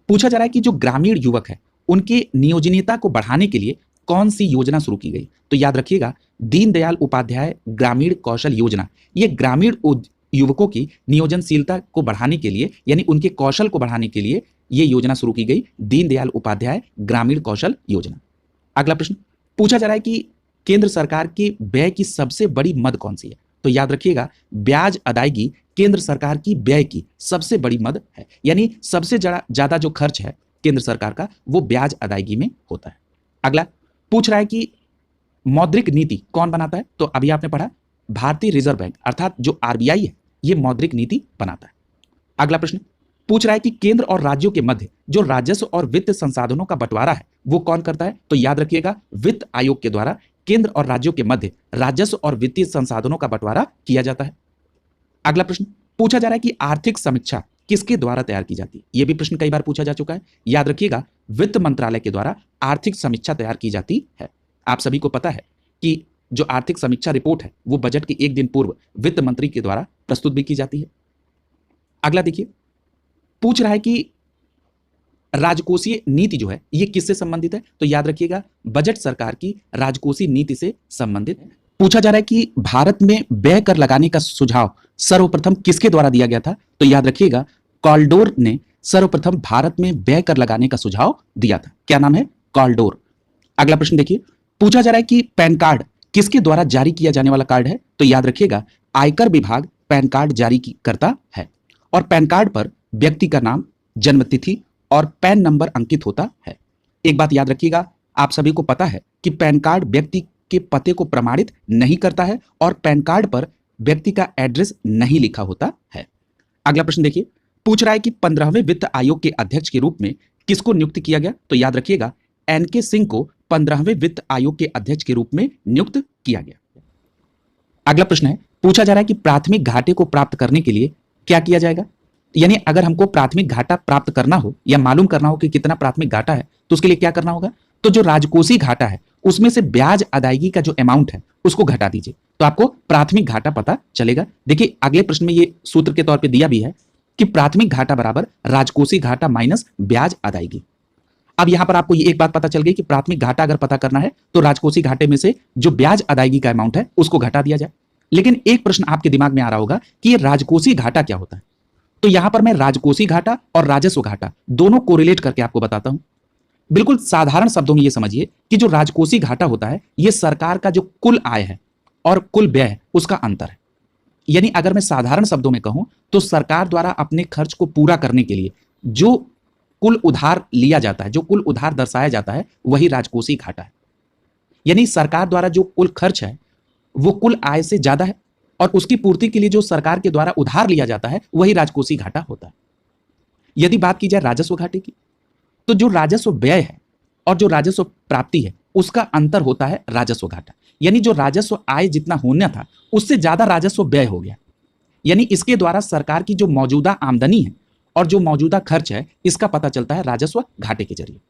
पूछा जा रहा है कि जो ग्रामीण युवक है उनके नियोजनीयता को बढ़ाने के लिए कौन सी योजना शुरू की गई? तो याद रखिएगा दीनदयाल उपाध्याय ग्रामीण कौशल योजना। यह ग्रामीण युवकों की नियोजनशीलता को बढ़ाने के लिए, यानी उनके कौशल को बढ़ाने के लिए यह योजना शुरू की गई, दीनदयाल उपाध्याय ग्रामीण कौशल योजना। अगला प्रश्न पूछा जा रहा है कि केंद्र सरकार के व्यय की सबसे बड़ी मद कौन सी है? तो याद रखिएगा ब्याज अदायगी केंद्र सरकार की व्यय की सबसे बड़ी मद है, यानी सबसे ज्यादा जो खर्च है केंद्र सरकार का वो ब्याज अदायगी में होता है। अगला पूछ रहा है कि मौद्रिक नीति कौन बनाता है? तो अभी आपने पढ़ा भारतीय रिजर्व बैंक अर्थात जो आरबीआई है, ये मौद्रिक नीति बनाता है। अगला प्रश्न पूछ रहा है कि केंद्र और राज्यों के मध्य जो राजस्व और वित्त संसाधनों का बंटवारा है वो कौन करता है? तो याद रखिएगा वित्त आयोग के द्वारा केंद्र और राज्यों के मध्य राजस्व और वित्तीय संसाधनों का बंटवारा किया जाता है। अगला प्रश्न पूछा जा रहा है कि आर्थिक समीक्षा किसके द्वारा तैयार की जाती है? यह भी प्रश्न कई बार पूछा जा चुका है। याद रखिएगा वित्त मंत्रालय के द्वारा आर्थिक समीक्षा तैयार की जाती है। आप सभी को पता है कि जो आर्थिक समीक्षा रिपोर्ट है वो बजट के एक दिन पूर्व वित्त मंत्री के द्वारा प्रस्तुत भी की जाती है। अगला देखिए, पूछ रहा है कि राजकोषीय नीति जो है ये किससे संबंधित है? तो याद रखिएगा बजट सरकार की राजकोषीय नीति से संबंधित है। पूछा जा रहा है कि भारत में व्यय कर लगाने का सुझाव सर्वप्रथम किसके द्वारा दिया गया था? तो याद रखिएगा कॉल्डोर ने सर्वप्रथम भारत में व्यय कर लगाने का सुझाव दिया था। क्या नाम है? कॉल्डोर। अगला प्रश्न देखिए, पूछा जा रहा है कि पैन कार्ड किसके द्वारा जारी किया जाने वाला कार्ड है? तो याद रखिएगा आयकर विभाग पैन कार्ड जारी करता है और पैन कार्ड पर व्यक्ति का नाम, जन्मतिथि और पैन नंबर अंकित होता है। एक बात याद रखिएगा, आप सभी को पता है कि पैन कार्ड व्यक्ति के पते को प्रमाणित नहीं करता है और पैन कार्ड पर व्यक्ति का एड्रेस नहीं लिखा होता है। अगला प्रश्न देखिए, पूछ रहा है कि 15वें वित्त आयोग के अध्यक्ष के रूप में किसको नियुक्त किया गया? तो याद रखिएगा एनके सिंह को 15वें वित्त आयोग के अध्यक्ष के रूप में नियुक्त किया गया। अगला प्रश्न है, पूछा जा रहा है कि प्राथमिक घाटे को प्राप्त करने के लिए क्या किया जाएगा? यानी अगर हमको प्राथमिक घाटा प्राप्त करना हो या मालूम करना हो कि कितना प्राथमिक घाटा है तो उसके लिए क्या करना होगा? तो जो राजकोषीय घाटा है उसमें से ब्याज अदायगी का जो अमाउंट है उसको घटा दीजिए, तो आपको प्राथमिक घाटा पता चलेगा। देखिए अगले प्रश्न में ये सूत्र के तौर पे दिया भी है कि प्राथमिक घाटा बराबर राजकोषीय घाटा माइनस ब्याज अदायगी। अब यहां पर आपको ये एक बात पता चल गई कि प्राथमिक घाटा अगर पता करना है तो राजकोषीय घाटे में से जो ब्याज अदायगी का अमाउंट है उसको घटा दिया जाए। लेकिन एक प्रश्न आपके दिमाग में आ रहा होगा कि ये राजकोषीय घाटा क्या होता है। तो यहां पर मैं राजकोषीय घाटा और राजस्व घाटा दोनों कोरिलेट करके आपको बताता हूं। बिल्कुल साधारण शब्दों में ये समझिए कि जो राजकोषीय घाटा होता है ये सरकार का जो कुल आय है और कुल व्यय है उसका अंतर है। यानी अगर मैं साधारण शब्दों में कहूं तो सरकार द्वारा अपने खर्च को पूरा करने के लिए जो कुल उधार लिया जाता है, जो कुल उधार दर्शाया जाता है, वही राजकोषीय घाटा है। यानी सरकार द्वारा जो कुल खर्च है वो कुल आय से ज्यादा है और उसकी पूर्ति के लिए जो सरकार के द्वारा उधार लिया जाता है वही राजकोषीय घाटा होता है। यदि बात की जाए राजस्व घाटे की, तो जो राजस्व व्यय है और जो राजस्व प्राप्ति है उसका अंतर होता है राजस्व घाटा। यानी जो राजस्व आय जितना होना था उससे ज्यादा राजस्व व्यय हो गया। यानी इसके द्वारा सरकार की जो मौजूदा आमदनी है और जो मौजूदा खर्च है इसका पता चलता है राजस्व घाटे के जरिए।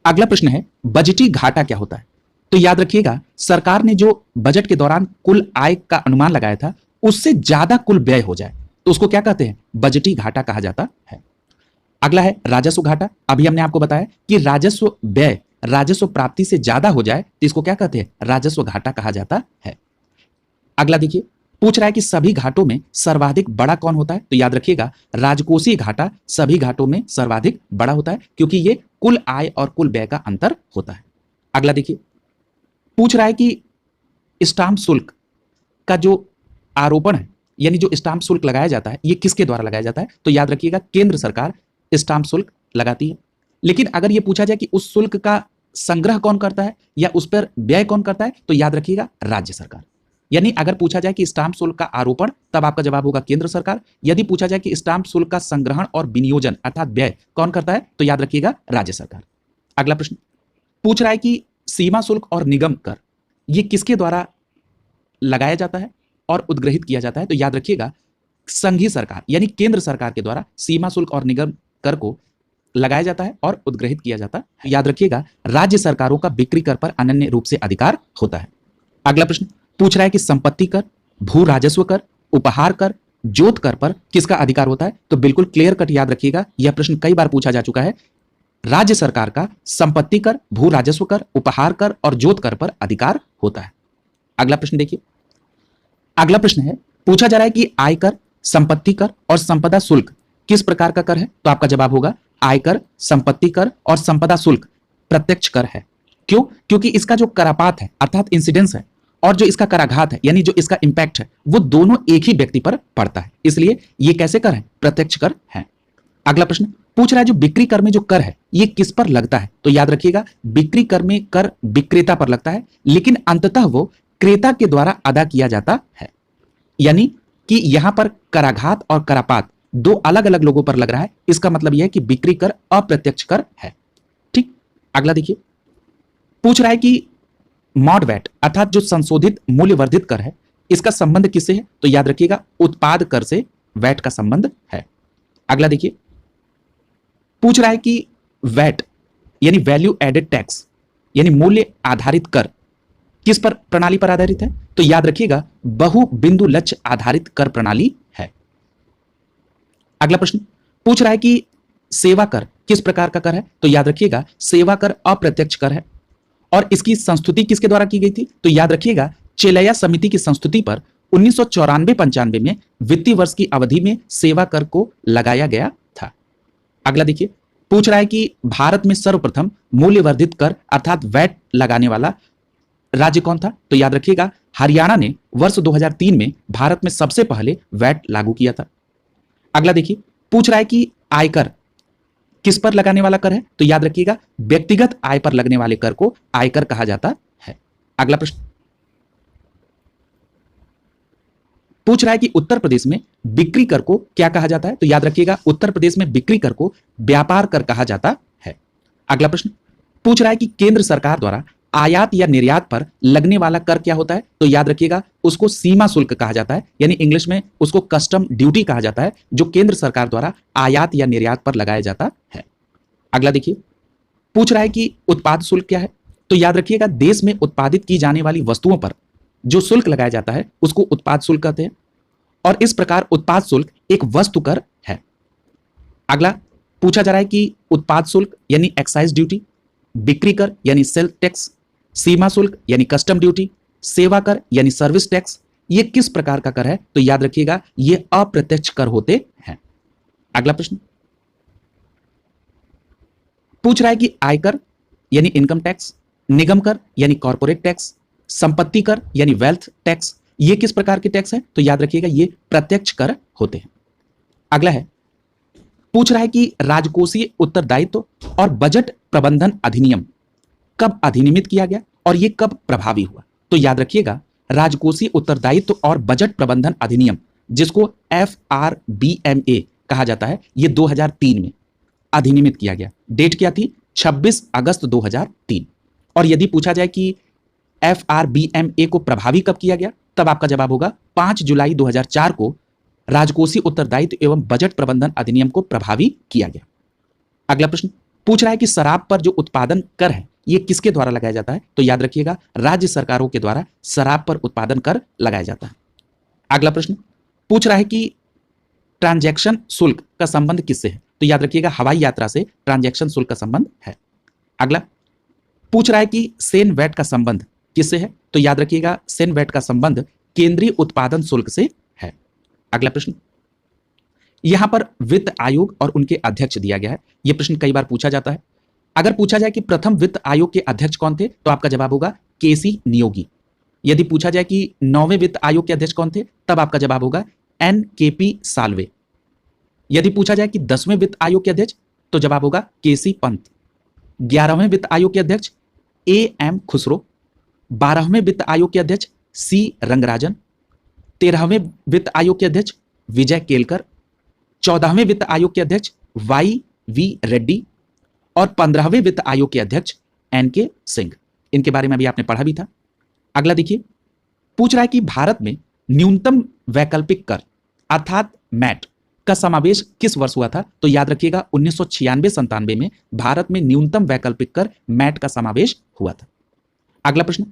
अगला प्रश्न है बजटीय घाटा क्या होता है। तो याद रखिएगा सरकार ने जो बजट के दौरान कुल आय का अनुमान लगाया था उससे ज्यादा कुल व्यय हो जाए तो उसको क्या कहते हैं, बजटीय घाटा कहा जाता है। अगला है राजस्व घाटा। अभी हमने आपको बताया कि राजस्व व्यय राजस्व प्राप्ति से ज्यादा हो जाए तो इसको क्या कहते हैं, राजस्व घाटा कहा जाता है। अगला देखिए पूछ रहा है कि सभी घाटों में सर्वाधिक बड़ा कौन होता है। तो याद रखिएगा राजकोषीय घाटा सभी घाटों में सर्वाधिक बड़ा होता है क्योंकि ये कुल आय और कुल व्यय का अंतर होता है। अगला देखिए पूछ रहा है कि स्टाम्प शुल्क का जो आरोपण है यानी जो स्टाम्प शुल्क लगाया जाता है ये किसके द्वारा लगाया जाता है। तो याद रखिएगा केंद्र सरकार स्टाम्प शुल्क लगाती है। लेकिन अगर ये पूछा जाए कि उस शुल्क का संग्रह कौन करता है या उस पर व्यय कौन करता है तो याद रखिएगा राज्य सरकार। यानी अगर पूछा जाए कि स्टाम्प शुल्क का आरोपण तब आपका जवाब होगा केंद्र सरकार। यदि पूछा जाए कि स्टाम्प शुल्क का संग्रहण और विनियोजन अर्थात व्यय कौन करता है तो याद रखिएगा राज्य सरकार। अगला प्रश्न पूछ रहा है कि सीमा शुल्क और निगम कर ये किसके द्वारा लगाया जाता है और उद्ग्रहित किया जाता है। तो याद रखिएगा संघीय सरकार यानी केंद्र सरकार के द्वारा सीमा शुल्क और निगम कर को लगाया जाता है और उद्ग्रहित किया जाता है। याद रखिएगा राज्य सरकारों का बिक्री कर पर अनन्य रूप से अधिकार होता है। अगला प्रश्न पूछ रहा है कि संपत्ति कर, भू राजस्व कर, उपहार कर, जोत कर पर किसका अधिकार होता है। तो बिल्कुल क्लियर कट याद रखिएगा यह प्रश्न कई बार पूछा जा चुका है। राज्य सरकार का संपत्ति कर, भू राजस्व कर, उपहार कर और जोत कर पर अधिकार होता है। अगला प्रश्न देखिए अगला प्रश्न है पूछा जा रहा है कि आयकर, संपत्ति कर और संपदा शुल्क किस प्रकार का कर है। तो आपका जवाब होगा आयकर, संपत्ति कर और संपदा शुल्क प्रत्यक्ष कर है। क्यों, क्योंकि इसका जो करापात है अर्थात इंसिडेंस है और जो इसका कराघात है यानी जो इसका इंपैक्ट है वो दोनों एक ही व्यक्ति पर पड़ता है, इसलिए ये कैसे कर है, प्रत्यक्ष कर है। अगला प्रश्न पूछ रहा है जो बिक्री कर में जो कर है ये किस पर लगता है। तो याद रखिएगा बिक्री कर में कर विक्रेता पर लगता है लेकिन अंततः वो क्रेता के द्वारा अदा किया जाता है। यानी कि यहां पर कराघात और करापात दो अलग अलग लोगों पर लग रहा है। इसका मतलब यह है कि बिक्री कर अप्रत्यक्ष कर है। ठीक, अगला देखिए पूछ रहा है कि मॉड वैट अर्थात जो संशोधित मूल्य वर्धित कर है इसका संबंध किससे है। तो याद रखिएगा उत्पाद कर से वैट का संबंध है। अगला देखिए पूछ रहा है कि वैट यानी वैल्यू एडेड टैक्स यानी मूल्य आधारित कर किस पर प्रणाली पर आधारित है। तो याद रखिएगा बहु बिंदु लक्ष्य आधारित कर प्रणाली है। अगला प्रश्न पूछ रहा है कि सेवा कर किस प्रकार का कर है। तो याद रखिएगा सेवा कर अप्रत्यक्ष कर है और इसकी संस्तुति किसके द्वारा की गई थी। तो याद रखिएगा चेलैया समिति की संस्तुति पर 1994-95 में वित्तीय वर्ष की अवधि में सेवा कर को लगाया गया था। अगला देखिए पूछ रहा है कि भारत में सर्वप्रथम मूल्य वर्धित कर अर्थात वैट लगाने वाला राज्य कौन था। तो याद रखिएगा हरियाणा ने वर्ष 2003 में भारत में सबसे पहले वैट लागू किया था। अगला देखिए पूछ रहा है कि आयकर किस पर लगाने वाला कर है। तो याद रखिएगा व्यक्तिगत आय पर लगने वाले कर को आयकर कहा जाता है। अगला प्रश्न पूछ रहा है कि उत्तर प्रदेश में बिक्री कर को क्या कहा जाता है। तो याद रखिएगा उत्तर प्रदेश में बिक्री कर को व्यापार कर कहा जाता है। अगला प्रश्न पूछ रहा है कि केंद्र सरकार द्वारा आयात या निर्यात पर लगने वाला कर क्या होता है। तो याद रखिएगा उसको सीमा शुल्क कहा जाता है यानी इंग्लिश में उसको कस्टम ड्यूटी कहा जाता है जो केंद्र सरकार द्वारा आयात या निर्यात पर लगाया जाता है। अगला देखिए, पूछ रहा है कि उत्पाद शुल्क क्या है। तो याद रखिएगा, देश में उत्पादित की जाने वाली वस्तुओं पर जो शुल्क लगाया जाता है उसको उत्पाद शुल्क कहते हैं, और इस प्रकार उत्पाद शुल्क एक वस्तु कर है। अगला पूछा जा रहा है कि उत्पाद शुल्क यानी एक्साइज ड्यूटी, बिक्री कर यानी सेल टैक्स, सीमा शुल्क यानी कस्टम ड्यूटी, सेवा कर यानी सर्विस टैक्स, ये किस प्रकार का कर है। तो याद रखिएगा, ये अप्रत्यक्ष कर होते हैं। अगला प्रश्न पूछ रहा है कि आयकर यानी इनकम टैक्स, निगम कर यानी कॉर्पोरेट टैक्स, संपत्ति कर यानी वेल्थ टैक्स, ये किस प्रकार के टैक्स है। तो याद रखिएगा, ये प्रत्यक्ष कर होते हैं। अगला है, पूछ रहा है कि राजकोषीय उत्तरदायित्व और बजट प्रबंधन अधिनियम कब अधिनियमित किया गया और यह कब प्रभावी हुआ। तो याद रखिएगा, राजकोषीय उत्तरदायित्व और बजट प्रबंधन अधिनियम, जिसको FRBMA कहा जाता है, यह 2003 में अधिनियमित किया गया। डेट क्या थी? 26 अगस्त 2003। और यदि पूछा जाए कि FRBMA को प्रभावी कब किया गया, तब आपका जवाब होगा 5 जुलाई 2004 को राजकोषीय उत्तरदायित्व एवं बजट प्रबंधन अधिनियम को प्रभावी किया गया। अगला प्रश्न पूछ रहा है कि शराब पर जो उत्पादन कर है ये किसके द्वारा लगाया जाता है। तो याद रखिएगा, राज्य सरकारों के द्वारा शराब पर उत्पादन कर लगाया जाता है। अगला प्रश्न पूछ रहा है कि ट्रांजैक्शन शुल्क का संबंध किससे है। तो याद रखिएगा, हवाई यात्रा से ट्रांजैक्शन शुल्क का संबंध है। अगला पूछ रहा है कि सेन वैट का संबंध किससे है। तो याद रखिएगा, सेन वैट का संबंध केंद्रीय उत्पादन शुल्क से है। अगला प्रश्न, यहां पर वित्त आयोग और उनके अध्यक्ष दिया गया है। यह प्रश्न कई बार पूछा जाता है। अगर पूछा जाए कि प्रथम वित्त आयोग के अध्यक्ष कौन थे, तो आपका जवाब होगा केसी नियोगी। यदि पूछा जाए कि 9वें वित्त आयोग के अध्यक्ष कौन थे, तब आपका जवाब होगा NKP साल्वे। यदि पूछा जाए कि 10वें वित्त आयोग के अध्यक्ष, तो जवाब होगा केसी पंत। 11वें वित्त आयोग के अध्यक्ष AM खुसरो। 12वें वित्त आयोग के अध्यक्ष C रंगराजन। 13वें वित्त आयोग के अध्यक्ष विजय केलकर। 14वें वित्त आयोग के अध्यक्ष YV रेड्डी और 15वें वित्त आयोग के अध्यक्ष NK सिंह। इनके बारे में अभी आपने पढ़ा भी था। अगला देखिए, पूछ रहा है कि भारत में न्यूनतम वैकल्पिक कर अर्थात मैट का समावेश किस वर्ष हुआ था। तो याद रखिएगा, 1996-97 में भारत में न्यूनतम वैकल्पिक कर मैट का समावेश हुआ था। अगला प्रश्न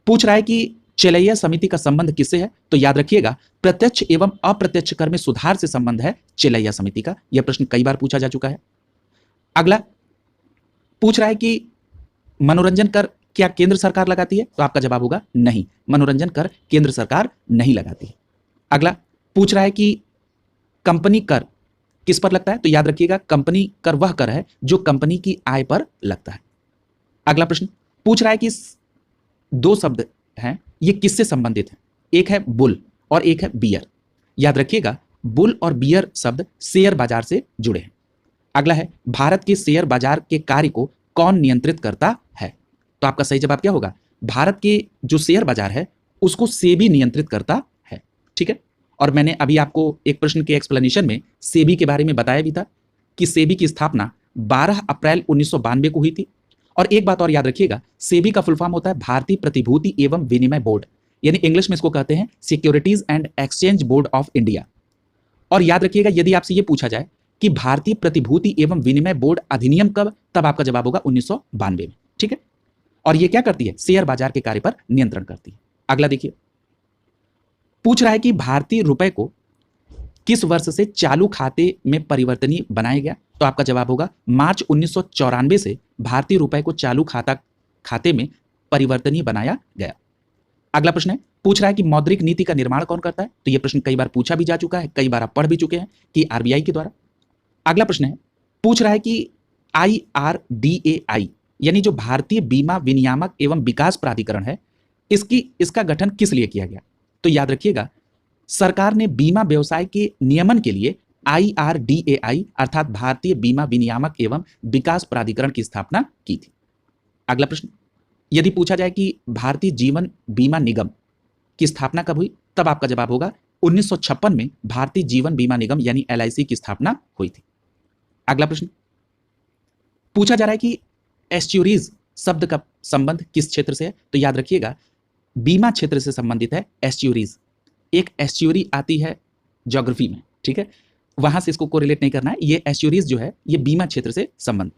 पूछ रहा है कि चेलैया समिति का संबंध किससे है। तो याद रखिएगा, प्रत्यक्ष एवं अप्रत्यक्ष कर में सुधार से संबंध है चेलैया समिति का। यह प्रश्न कई बार पूछा जा चुका है। अगला पूछ रहा है कि मनोरंजन कर क्या केंद्र सरकार लगाती है। तो आपका जवाब होगा नहीं, मनोरंजन कर केंद्र सरकार नहीं लगाती है। अगला पूछ रहा है कि कंपनी कर किस पर लगता है। तो याद रखिएगा, कंपनी कर वह कर है जो कंपनी की आय पर लगता है। अगला प्रश्न पूछ रहा है कि 2 शब्द हैं, ये किससे संबंधित हैं। एक है बुल और एक है बियर। याद रखिएगा, बुल और बियर शब्द शेयर बाजार से जुड़े हैं। अगला है, भारत के शेयर बाजार के कार्य को कौन नियंत्रित करता है। तो आपका सही जवाब क्या होगा, भारत के जो शेयर बाजार है उसको सेबी नियंत्रित करता है। ठीक है, और मैंने अभी आपको एक प्रश्न के एक्सप्लेनेशन में सेबी के बारे में बताया भी था कि सेबी की स्थापना 12 अप्रैल 1992 को हुई थी। और एक बात और याद रखिएगा, सेबी का फुल फॉर्म होता है भारतीय प्रतिभूति एवं विनिमय बोर्ड, यानी इंग्लिश में इसको कहते हैं securities and exchange board of India. और याद रखिएगा, यदि आपसे यह पूछा जाए कि भारतीय प्रतिभूति एवं विनिमय बोर्ड अधिनियम कब, तब आपका जवाब होगा 1992 में। ठीक है, और ये क्या करती है, शेयर बाजार के कार्य पर नियंत्रण करती है। अगला देखिए, पूछ रहा है कि भारतीय रुपए को किस वर्ष से चालू खाते में परिवर्तनीय बनाया गया। तो आपका जवाब होगा मार्च 1994 से भारतीय रुपए को चालू खाते में परिवर्तनीय बनाया गया। अगला प्रश्न है, पूछ रहा है कि मौद्रिक नीति का निर्माण कौन करता है। तो यह प्रश्न कई बार पूछा भी जा चुका है, कई बार आप पढ़ भी चुके हैं कि RBI के द्वारा। अगला प्रश्न है, पूछ रहा है कि IRDAI यानी जो भारतीय बीमा विनियामक एवं विकास प्राधिकरण है, इसका गठन किस लिए किया गया। तो याद रखिएगा, सरकार ने बीमा व्यवसाय के नियमन के लिए IRDAI अर्थात भारतीय बीमा विनियामक एवं विकास प्राधिकरण की स्थापना की थी। अगला प्रश्न, यदि पूछा जाए कि भारतीय जीवन बीमा निगम की स्थापना कब हुई, तब आपका जवाब होगा 1956 में भारतीय जीवन बीमा निगम यानी LIC की स्थापना हुई थी। अगला प्रश्न पूछा जा रहा है कि एस्च्यूरीज शब्द का संबंध किस क्षेत्र से है। तो याद रखिएगा, बीमा क्षेत्र से संबंधित है एस्च्यूरीज। एक एस्च्यूरी आती है ज्योग्राफी में, ठीक है, वहां से इसको कोरिलेट नहीं करना है। ये एस्च्यूरीज जो है ये बीमा क्षेत्र से संबंधित।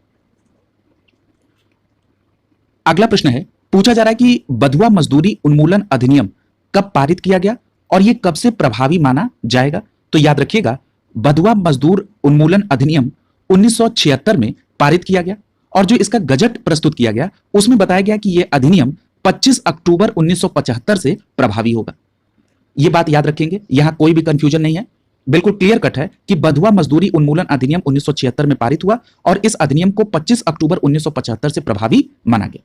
अगला प्रश्न है, पूछा जा रहा है कि बधुआ मजदूरी उन्मूलन अधिनियम कब पारित किया गया और यह कब से प्रभावी माना जाएगा। तो याद रखिएगा, बधुआ मजदूर उन्मूलन अधिनियम 1976 में पारित किया गया और जो इसका गजट प्रस्तुत किया गया उसमें बताया गया कि यह अधिनियम 25 अक्टूबर 1975 से प्रभावी होगा। यह बात याद रखेंगे, यहां कोई भी कंफ्यूजन नहीं है, बिल्कुल क्लियर कट है कि बधुआ मजदूरी उन्मूलन अधिनियम 1976 में पारित हुआ और इस अधिनियम को 25 अक्टूबर 1975 से प्रभावी माना गया।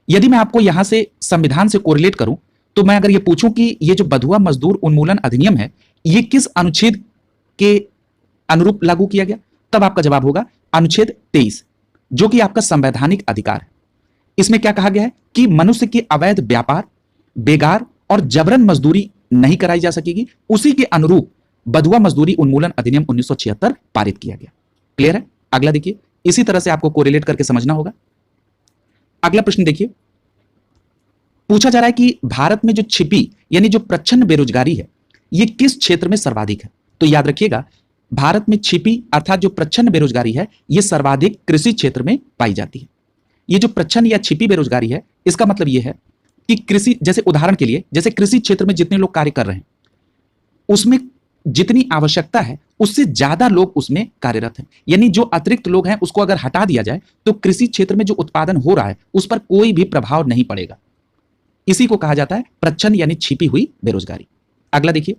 यदि मैं आपको यहां से संविधान से कोरिलेट करूं तो मैं अगर यह पूछूं कि यह जो बधुआ मजदूर उन्मूलन अधिनियम है यह किस अनुच्छेद के अनुरूप लागू किया गया, तब आपका जवाब होगा अनुच्छेद 23, जो कि आपका संवैधानिक अधिकार है। इसमें क्या कहा गया है कि मनुष्य के अवैध व्यापार, बेगार और जबरन मजदूरी नहीं कराई जा सकेगी, उसी के अनुरूप बधुआ मजदूरी उन्मूलन अधिनियम 1976 पारित किया गया। क्लियर है। अगला देखिए, इसी तरह से आपको कोरिलेट करके समझना होगा। अगला प्रश्न देखिए, पूछा जा रहा है कि भारत में जो छिपी यानी जो प्रच्छन्न बेरोजगारी है यह किस क्षेत्र में सर्वाधिक है। तो याद रखिएगा, भारत में छिपी अर्थात जो प्रच्छन्न बेरोजगारी है यह सर्वाधिक कृषि क्षेत्र में पाई जाती है। ये जो प्रच्छन्न या छिपी बेरोजगारी है इसका मतलब यह है कि कृषि, जैसे उदाहरण के लिए जैसे कृषि क्षेत्र में जितने लोग कार्य कर रहे हैं उसमें जितनी आवश्यकता है उससे ज्यादा लोग उसमें कार्यरत हैं, यानी जो अतिरिक्त लोग हैं उसको अगर हटा दिया जाए तो कृषि क्षेत्र में जो उत्पादन हो रहा है उस पर कोई भी प्रभाव नहीं पड़ेगा। इसी को कहा जाता है प्रच्छन्न यानी छिपी हुई बेरोजगारी। अगला देखिए,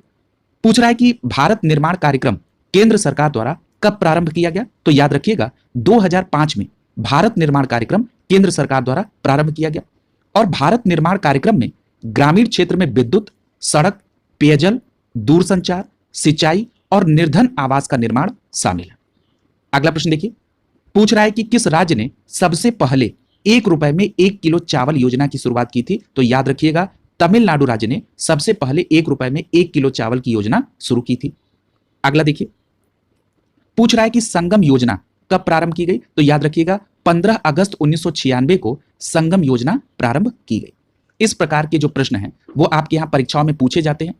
पूछ रहा है कि भारत निर्माण कार्यक्रम केंद्र सरकार द्वारा कब प्रारंभ किया गया। तो याद रखिएगा, 2005 में भारत निर्माण कार्यक्रम केंद्र सरकार द्वारा प्रारंभ किया गया और भारत निर्माण कार्यक्रम में ग्रामीण क्षेत्र में विद्युत, सड़क, पेयजल, दूरसंचार, सिंचाई और निर्धन आवास का निर्माण शामिल है। अगला प्रश्न देखिए, पूछ रहा है कि किस राज्य ने सबसे पहले 1 रुपए में 1 किलो चावल योजना की शुरुआत की थी। तो याद रखिएगा, तमिलनाडु राज्य ने सबसे पहले 1 रुपए में 1 किलो चावल की योजना शुरू की थी। अगला देखिए, पूछ रहा है कि संगम योजना कब प्रारंभ की गई। तो याद रखिएगा, 15 अगस्त 1996 को संगम योजना प्रारंभ की गई। इस प्रकार के जो प्रश्न हैं वो आपके यहां परीक्षाओं में पूछे जाते हैं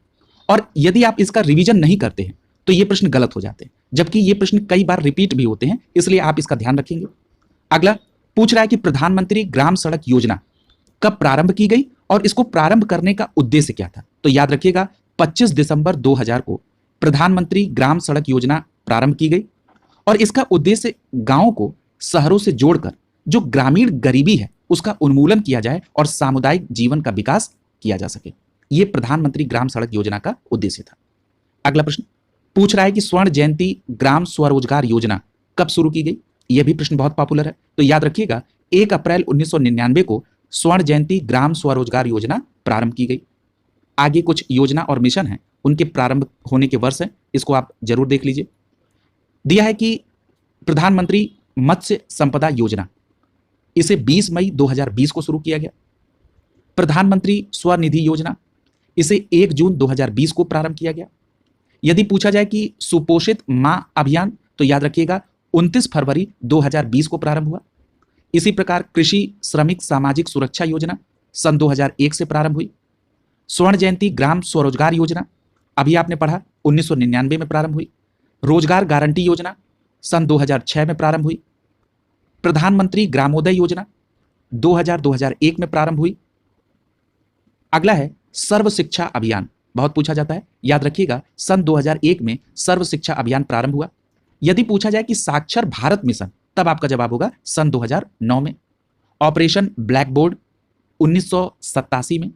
और यदि आप इसका रिवीजन नहीं करते हैं तो ये प्रश्न गलत हो जाते हैं, जबकि ये प्रश्न कई बार रिपीट भी होते हैं, इसलिए आप इसका ध्यान रखेंगे। अगला पूछ रहा है कि प्रधानमंत्री ग्राम सड़क योजना कब प्रारंभ की गई और इसको प्रारंभ करने का उद्देश्य क्या था। तो याद रखिएगा, 25 दिसंबर 2000 को प्रधानमंत्री ग्राम सड़क योजना प्रारंभ की गई और इसका उद्देश्य गांवों को शहरों से जोड़कर जो ग्रामीण गरीबी है उसका उन्मूलन किया जाए और सामुदायिक जीवन का विकास किया जा सके। यह प्रधानमंत्री ग्राम सड़क योजना का उद्देश्य था। अगला प्रश्न पूछ रहा है कि स्वर्ण जयंती ग्राम स्वरोजगार योजना कब शुरू की गई। यह भी प्रश्न बहुत पॉपुलर है। तो याद रखिएगा, 1 अप्रैल 1999 को स्वर्ण जयंती ग्राम स्वरोजगार योजना प्रारंभ की गई। आगे कुछ योजना और मिशन हैं, उनके प्रारंभ होने के वर्ष है, इसको आप जरूर देख लीजिए। दिया है कि प्रधानमंत्री मत्स्य संपदा योजना, इसे 20 मई 2020 को शुरू किया गया। प्रधानमंत्री स्वनिधि योजना, इसे 1 जून 2020 को प्रारंभ किया गया। यदि पूछा जाए कि सुपोषित मां अभियान, तो याद रखिएगा 29 फरवरी 2020 को प्रारंभ हुआ। इसी प्रकार कृषि श्रमिक सामाजिक सुरक्षा योजना सन 2001 से प्रारंभ हुई। स्वर्ण जयंती ग्राम स्वरोजगार योजना अभी आपने पढ़ा 1999 में प्रारंभ हुई। रोजगार गारंटी योजना सन 2006 में प्रारंभ हुई। प्रधानमंत्री ग्रामोदय योजना 2001 में प्रारंभ हुई। अगला है सर्व शिक्षा अभियान, बहुत पूछा जाता है, याद रखिएगा सन 2001 में सर्व शिक्षा अभियान प्रारंभ हुआ। यदि पूछा जाए कि साक्षर भारत मिशन, तब आपका जवाब होगा सन 2009 में। ऑपरेशन ब्लैक बोर्ड 1987 में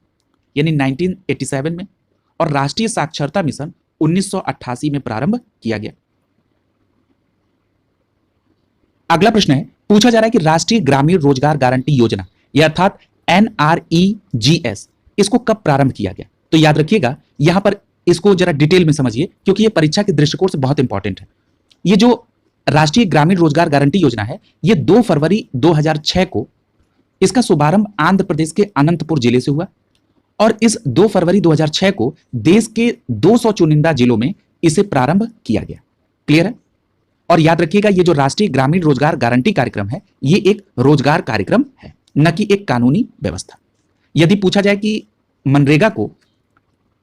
यानी 1987 में और राष्ट्रीय साक्षरता मिशन 1988 में प्रारंभ किया गया। अगला प्रश्न है, पूछा जा रहा है कि राष्ट्रीय ग्रामीण रोजगार गारंटी योजना यह अर्थात NREGS इसको कब प्रारंभ किया गया। तो याद रखिएगा, यहां पर इसको जरा डिटेल में समझिए क्योंकि यह परीक्षा के दृष्टिकोण से बहुत इंपॉर्टेंट है। ये जो राष्ट्रीय ग्रामीण रोजगार गारंटी योजना है ये 2 फरवरी 2006 को इसका शुभारंभ आंध्र प्रदेश के अनंतपुर जिले से हुआ और इस 2 फरवरी 2006 को देश के 200 चुनिंदा जिलों में इसे प्रारंभ किया गया। क्लियर है। और याद रखिएगा, ये जो राष्ट्रीय ग्रामीण रोजगार गारंटी कार्यक्रम है ये एक रोजगार कार्यक्रम है, न कि एक कानूनी व्यवस्था। यदि पूछा जाए कि मनरेगा को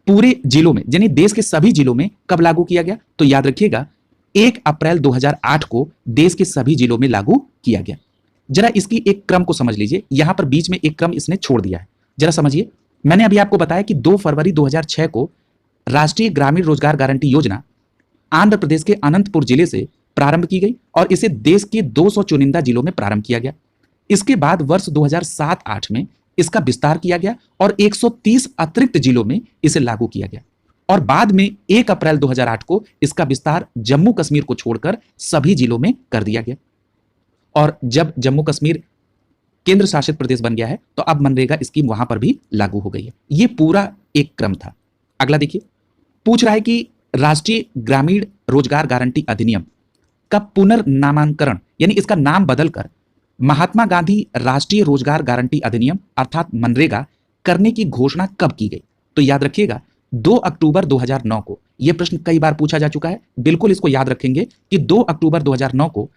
पूरे जिलों में यानी देश के सभी जिलों में कब लागू किया गया, तो याद रखिएगा 1 अप्रैल 2008 को देश के सभी जिलों में लागू किया गया। जरा इसकी एक क्रम को समझ लीजिए, यहां पर बीच में एक क्रम इसने छोड़ दिया है, जरा समझिए। मैंने अभी आपको बताया कि 2 फरवरी 2006 को राष्ट्रीय ग्रामीण रोजगार गारंटी योजना आंध्र प्रदेश के अनंतपुर जिले से प्रारंभ की गई और इसे देश के 200 चुनिंदा जिलों में प्रारंभ किया गया। इसके बाद वर्ष 2007-8 में इसका विस्तार किया गया और 130 अतिरिक्त जिलों में इसे लागू किया गया और बाद में 1 अप्रैल 2008 को इसका विस्तार जम्मू कश्मीर को छोड़कर सभी जिलों में कर दिया गया। और जब जम्मू कश्मीर केंद्र शासित प्रदेश बन गया है तो अब मनरेगा स्कीम वहां पर भी लागू हो गई है। यह पूरा एक क्रम था। अगला देखिए, पूछ रहा है कि राष्ट्रीय ग्रामीण रोजगार गारंटी अधिनियम का पुनर्नामांकरण यानी इसका नाम बदलकर महात्मा गांधी राष्ट्रीय रोजगार गारंटी अधिनियम अर्थात मनरेगा करने की घोषणा कब की गई? तो याद रखिएगा 2 अक्टूबर 2009 को। यह प्रश्न कई बार पूछा जा चुका है, बिल्कुल इसको याद रखेंगे कि 2 अक्टूबर 2009 को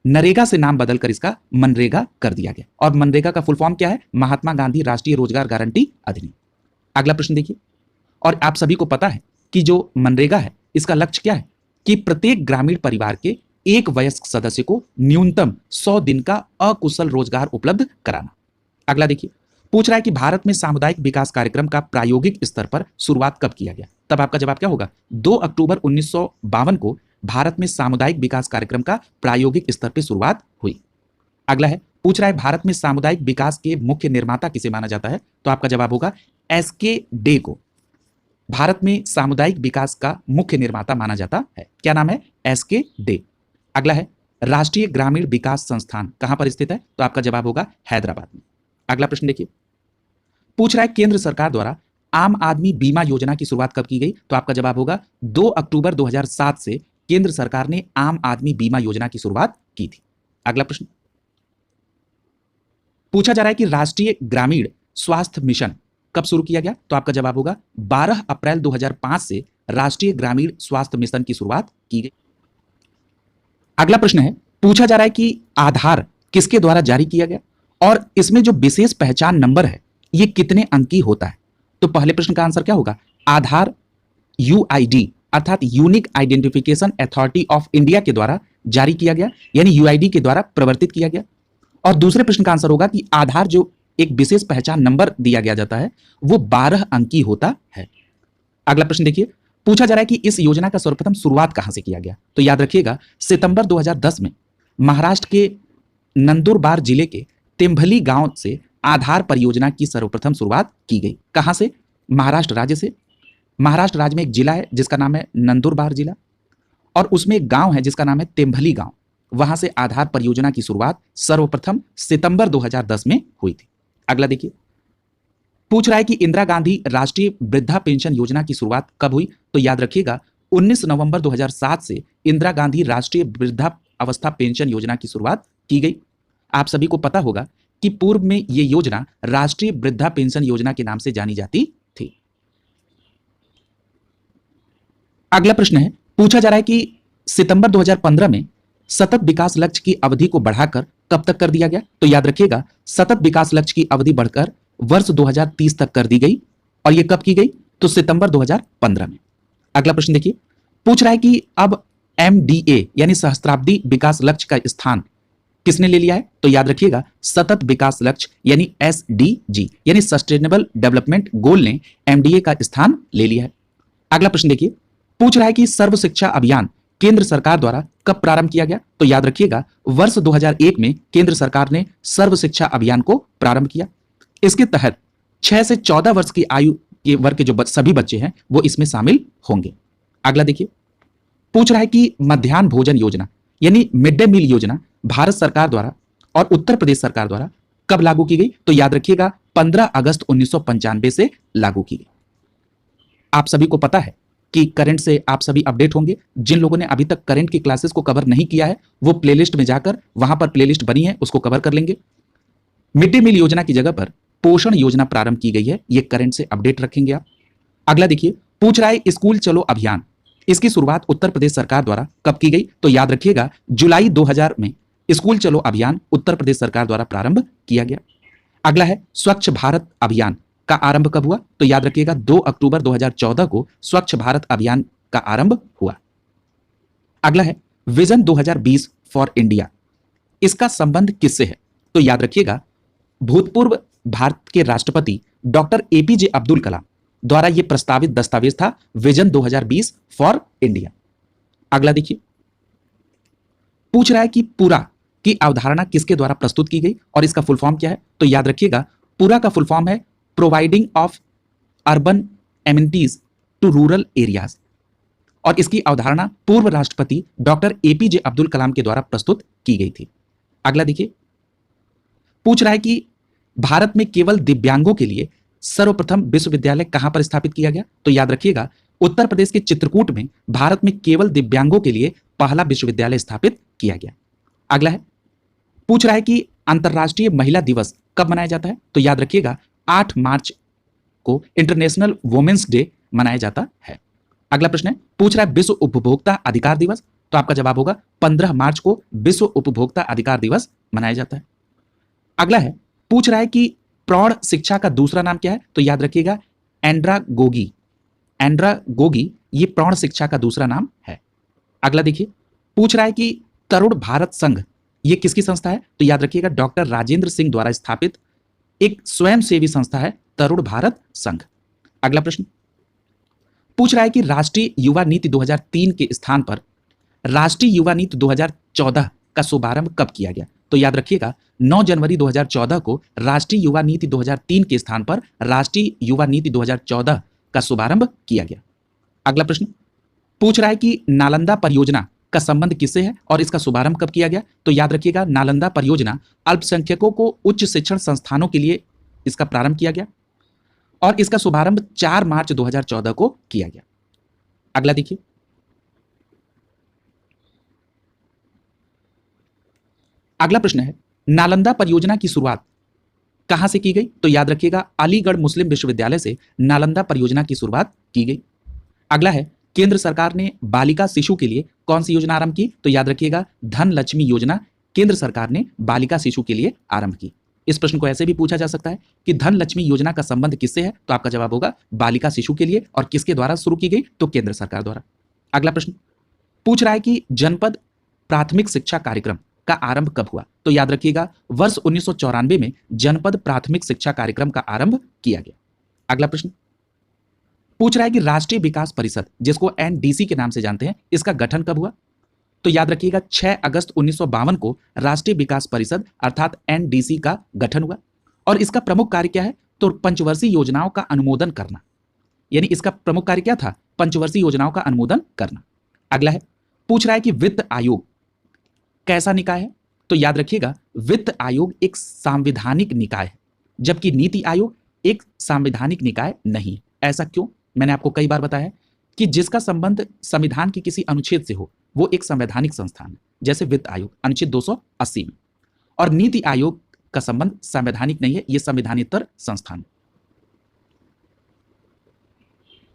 नरेगा से नाम बदलकर इसका मनरेगा कर दिया गया। और मनरेगा का फुल फॉर्म क्या है? महात्मा गांधी राष्ट्रीय रोजगार गारंटी अधिनियम। अगला प्रश्न देखिए, और आप सभी को पता है कि जो मनरेगा है इसका लक्ष्य क्या है कि प्रत्येक ग्रामीण परिवार के एक वयस्क सदस्य को न्यूनतम 100 दिन का अकुशल रोजगार उपलब्ध कराना। अगला देखिए, पूछ रहा है कि भारत में सामुदायिक विकास कार्यक्रम का प्रायोगिक स्तर पर शुरुआत कब किया गया? तब आपका जवाब क्या होगा? 2 अक्टूबर 1952 को भारत में सामुदायिक विकास कार्यक्रम का प्रायोगिक स्तर पर शुरुआत हुई। अगला है, पूछ रहा है भारत में सामुदायिक विकास के मुख्य निर्माता किसे माना जाता है? तो आपका जवाब होगा एसके डे को भारत में सामुदायिक विकास का मुख्य निर्माता माना जाता है। क्या नाम है? एसके डे। अगला है, राष्ट्रीय ग्रामीण विकास संस्थान कहां पर स्थित है? तो आपका जवाब होगा हैदराबाद में। अगला प्रश्न देखिए, पूछ रहा है केंद्र सरकार द्वारा आम आदमी बीमा योजना की शुरुआत कब की गई? तो आपका जवाब होगा 2 अक्टूबर 2007 से केंद्र सरकार ने आम आदमी बीमा योजना की शुरुआत की थी। अगला प्रश्न पूछा जा रहा है कि राष्ट्रीय ग्रामीण स्वास्थ्य मिशन कब शुरू किया गया? तो आपका जवाब होगा 12 अप्रैल 2005 से राष्ट्रीय ग्रामीण स्वास्थ्य मिशन की शुरुआत की गई। अगला प्रश्न है, पूछा जा रहा है कि आधार किसके द्वारा जारी किया गया और इसमें जो विशेष पहचान नंबर है ये कितने अंकी होता है? तो पहले प्रश्न का आंसर क्या होगा? आधार यूआईडी अर्थात unique identification authority of India के द्वारा जारी किया गया, यानी यूआईडी के द्वारा प्रवर्तित किया गया। और दूसरे प्रश्न का आंसर होगा कि आधार जो एक विशेष पहचान नंबर दिया गया जाता है वो 12 अंकी होता है। अगला प्रश्न देखिए, पूछा जा रहा है कि इस योजना का सर्वप्रथम शुरुआत कहां से किया गया? तो याद रखिएगा सितंबर 2010 में महाराष्ट्र के नंदुरबार जिले के तेंभली गांव से आधार परियोजना की सर्वप्रथम शुरुआत की गई। कहां से? महाराष्ट्र राज्य से। महाराष्ट्र राज्य में एक जिला है जिसका नाम है नंदुरबार जिला और उसमें एक गांव है जिसका नाम है तेंभली गांव। वहां से आधार परियोजना की शुरुआत सर्वप्रथम सितंबर 2010 में हुई थी। अगला देखिए, पूछ रहा है कि इंदिरा गांधी राष्ट्रीय वृद्धा पेंशन योजना की शुरुआत कब हुई? तो याद रखिएगा 19 नवंबर 2007 से इंदिरा गांधी राष्ट्रीय वृद्धा अवस्था पेंशन योजना की शुरुआत की गई। आप सभी को पता होगा कि पूर्व में यह योजना राष्ट्रीय वृद्धा पेंशन योजना के नाम से जानी जाती थी। अगला प्रश्न है, पूछा जा रहा है कि सितंबर 2015 में सतत विकास लक्ष्य की अवधि को बढ़ाकर कब तक कर दिया गया? तो याद रखिएगा सतत विकास लक्ष्य की अवधि बढ़कर वर्ष 2030 तक कर दी गई। और यह कब की गई? तो सितंबर 2015 में। अगला प्रश्न देखिए, पूछ रहा है कि अब एमडीए यानी सहस्त्राब्दी विकास लक्ष्य का स्थान किसने ले लिया है? तो याद रखिएगा सतत विकास लक्ष्य यानी एसडीजी यानी सस्टेनेबल डेवलपमेंट गोल ने एमडीए का स्थान ले लिया है। अगला प्रश्न देखिए, पूछ रहा है कि सर्व शिक्षा अभियान केंद्र सरकार द्वारा कब प्रारंभ किया गया? तो याद रखिएगा वर्ष 2001 में केंद्र सरकार ने सर्व शिक्षा अभियान को प्रारंभ किया। इसके तहत 6 से 14 वर्ष की आयु के वर्ग के जो सभी बच्चे हैं वो इसमें शामिल होंगे। अगला देखिए, पूछ रहा है कि मध्याह्न भोजन योजना यानी मिड डे मील योजना भारत सरकार द्वारा और उत्तर प्रदेश सरकार द्वारा कब लागू की गई? तो याद रखिएगा 15 अगस्त 1995 से लागू की गई। आप सभी को पता है कि करंट से आप सभी अपडेट होंगे। जिन लोगों ने अभी तक करंट की क्लासेस को कवर नहीं किया है वो प्लेलिस्ट में जाकर वहां पर प्लेलिस्ट बनी है उसको कवर कर लेंगे। मिड डे मील योजना की जगह पर पोषण योजना प्रारंभ की गई है, ये करंट से अपडेट रखेंगे आप। अगला देखिए, पूछ रहा है स्कूल चलो अभियान, इसकी शुरुआत उत्तर प्रदेश सरकार द्वारा कब की गई? तो याद रखिएगा जुलाई 2000 में स्कूल चलो अभियान उत्तर प्रदेश सरकार द्वारा प्रारंभ किया गया। अगला है स्वच्छ भारत अभियान का आरंभ कब हुआ? तो याद रखिएगा 2 अक्टूबर 2014 को स्वच्छ भारत अभियान का आरंभ हुआ। अगला है विजन 2020 फॉर इंडिया इसका संबंध किससे है? तो याद रखिएगा, भूतपूर्व भारत के राष्ट्रपति डॉक्टर एपीजे अब्दुल कलाम द्वारा यह प्रस्तावित दस्तावेज था विजन 2020 फॉर इंडिया। अगला देखिए, पूछ रहा है कि पूरा की अवधारणा किसके द्वारा प्रस्तुत की गई और इसका फुल फॉर्म क्या है? तो याद रखिएगा, पूरा का फुल फॉर्म है providing of urban amenities to rural areas, और इसकी अवधारणा पूर्व राष्ट्रपति डॉक्टर एपीजे अब्दुल कलाम के द्वारा प्रस्तुत की गई थी। अगला देखिए, पूछ रहा है कि भारत में केवल दिव्यांगों के लिए सर्वप्रथम विश्वविद्यालय कहां पर स्थापित किया गया? तो याद रखिएगा, उत्तर प्रदेश के चित्रकूट में भारत में केवल दिव्यांगों के लिए पहला विश्वविद्यालय स्थापित किया गया। अगला है, पूछ रहा है कि अंतर्राष्ट्रीय महिला दिवस कब मनाया जाता है? तो याद रखिएगा, 8 मार्च को इंटरनेशनल वुमेन्स डे मनाया जाता है। अगला प्रश्न है, पूछ रहा है विश्व उपभोक्ता अधिकार दिवस, तो आपका जवाब होगा 15 मार्च को विश्व उपभोक्ता अधिकार दिवस मनाया जाता है। अगला है, पूछ रहा है कि प्रौढ़ शिक्षा का दूसरा नाम क्या है? तो याद रखिएगा, एंड्रागोगी। एंड्रागोगी ये प्रौढ़ शिक्षा का दूसरा नाम है। अगला देखिए, पूछ रहा है कि तरुण भारत संघ ये किसकी संस्था है? तो याद रखिएगा, डॉक्टर राजेंद्र सिंह द्वारा स्थापित एक स्वयंसेवी संस्था है तरुण भारत संघ। अगला प्रश्न, पूछ रहा है कि राष्ट्रीय युवा नीति 2003 के स्थान पर राष्ट्रीय युवा नीति 2014 का शुभारंभ कब किया गया? तो याद रखिएगा, 9 जनवरी 2014 को राष्ट्रीय युवा नीति 2003 के स्थान पर राष्ट्रीय युवा नीति 2014 का शुभारंभ किया गया। अगला प्रश्न, पूछ रहा है कि नालंदा परियोजना का संबंध किससे है और इसका शुभारंभ कब किया गया? तो याद रखिएगा, नालंदा परियोजना अल्पसंख्यकों को उच्च शिक्षण संस्थानों के लिए इसका प्रारंभ किया गया और इसका शुभारंभ 4 मार्च 2014 को किया गया। अगला देखिए, अगला प्रश्न है, नालंदा परियोजना की शुरुआत कहां से की गई? तो याद रखिएगा, अलीगढ़ मुस्लिम विश्वविद्यालय से नालंदा परियोजना की शुरुआत की गई। अगला है, केंद्र सरकार ने बालिका शिशु के लिए कौन सी योजना आरंभ की? तो याद रखिएगा, धन लक्ष्मी योजना केंद्र सरकार ने बालिका शिशु के लिए आरंभ की। इस प्रश्न को ऐसे भी पूछा जा सकता है कि धन लक्ष्मी योजना का संबंध किससे है? तो आपका जवाब होगा बालिका शिशु के लिए, और किसके द्वारा शुरू की गई? तो केंद्र सरकार द्वारा। अगला प्रश्न, पूछ रहा है कि जनपद प्राथमिक शिक्षा कार्यक्रम का आरंभ कब हुआ? तो याद रखिएगा, वर्ष 1994 में जनपद प्राथमिक शिक्षा कार्यक्रम का आरंभ किया गया। अगला प्रश्न, पूछ रहा है कि राष्ट्रीय विकास परिषद, जिसको एनडीसी के नाम से जानते हैं, इसका गठन कब हुआ? तो याद रखिएगा, 6 अगस्त 1952 को राष्ट्रीय विकास परिषद अर्थात एनडीसी का गठन हुआ और इसका प्रमुख कार्य क्या है? तो पंचवर्षीय योजनाओं का अनुमोदन करना, यानी इसका प्रमुख कार्य क्या था? पंचवर्षीय योजनाओं का अनुमोदन करना। अगला है, पूछ रहा है कि वित्त आयोग कैसा निकाय है? तो याद रखिएगा, वित्त आयोग एक संवैधानिक निकाय है, जबकि नीति आयोग एक संवैधानिक निकाय नहीं है। ऐसा क्यों? मैंने आपको कई बार बताया कि जिसका संबंध संविधान के किसी अनुच्छेद से हो वो एक संवैधानिक संस्थान है, जैसे वित्त आयोग अनुच्छेद 280 में, और नीति आयोग का संबंध संवैधानिक नहीं है, यह संविधानेतर संस्थान।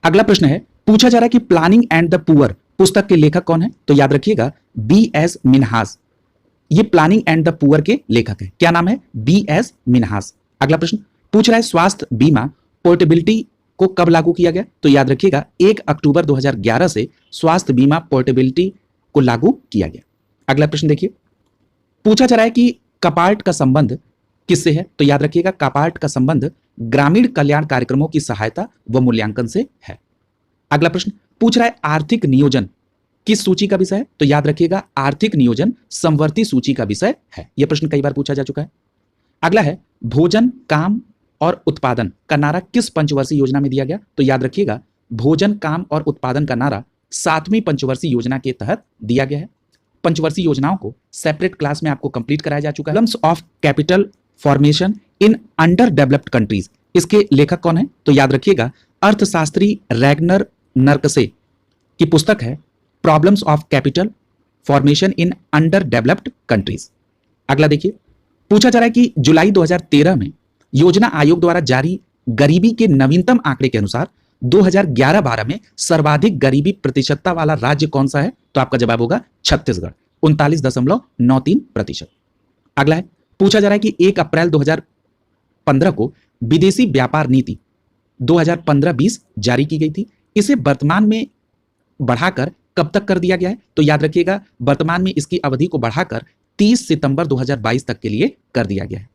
अगला प्रश्न है, पूछा जा रहा है कि प्लानिंग एंड द पुअर पुस्तक के लेखक कौन है? तो याद रखिएगा, B.S. मिन्हास ये प्लानिंग एंड द पुअर के लेखक है। क्या नाम है? B.S. मिन्हास। अगला प्रश्न पूछ रहा है, स्वास्थ्य बीमा पोर्टेबिलिटी को कब लागू किया गया? तो याद रखिएगा, 1 अक्टूबर 2011 से स्वास्थ्य बीमा पोर्टेबिलिटी को लागू किया गया। अगला प्रश्न देखिए, पूछा जा रहा है कि कपार्ट का संबंध किससे है? तो याद रखिएगा, कपार्ट का संबंध ग्रामीण कल्याण कार्यक्रमों की सहायता व मूल्यांकन से है। अगला प्रश्न पूछ रहा है, आर्थिक नियोजन किस सूची का विषय है? तो याद रखिएगा, आर्थिक नियोजन समवर्ती सूची का विषय है। यह प्रश्न कई बार पूछा जा चुका है। अगला है, भोजन, काम और उत्पादन का नारा किस पंचवर्षीय योजना में दिया गया? तो याद रखिएगा, भोजन, काम और उत्पादन का नारा 7वीं पंचवर्षीय योजना के तहत दिया गया है। पंचवर्षीय योजनाओं को सेपरेट क्लास में आपको कंप्लीट कराया जा चुका है। Problems of capital formation in under developed countries, इसके लेखक कौन है? तो याद रखिएगा, अर्थशास्त्री रैगनर नर्कसे की पुस्तक है problems of capital formation in under developed countries. अगला देखिए, पूछा जा रहा है कि जुलाई 2013 में योजना आयोग द्वारा जारी गरीबी के नवीनतम आंकड़े के अनुसार 2011-12 में सर्वाधिक गरीबी प्रतिशतता वाला राज्य कौन सा है? तो आपका जवाब होगा छत्तीसगढ़, 39.93%। अगला है, पूछा जा रहा है कि 1 अप्रैल 2015 को विदेशी व्यापार नीति 2015-20 जारी की गई थी। इसे वर्तमान में बढ़ाकर कब तक कर दिया गया है? तो याद रखिएगा, वर्तमान में इसकी अवधि को बढ़ाकर 30 सितंबर 2022 तक के लिए कर दिया गया है।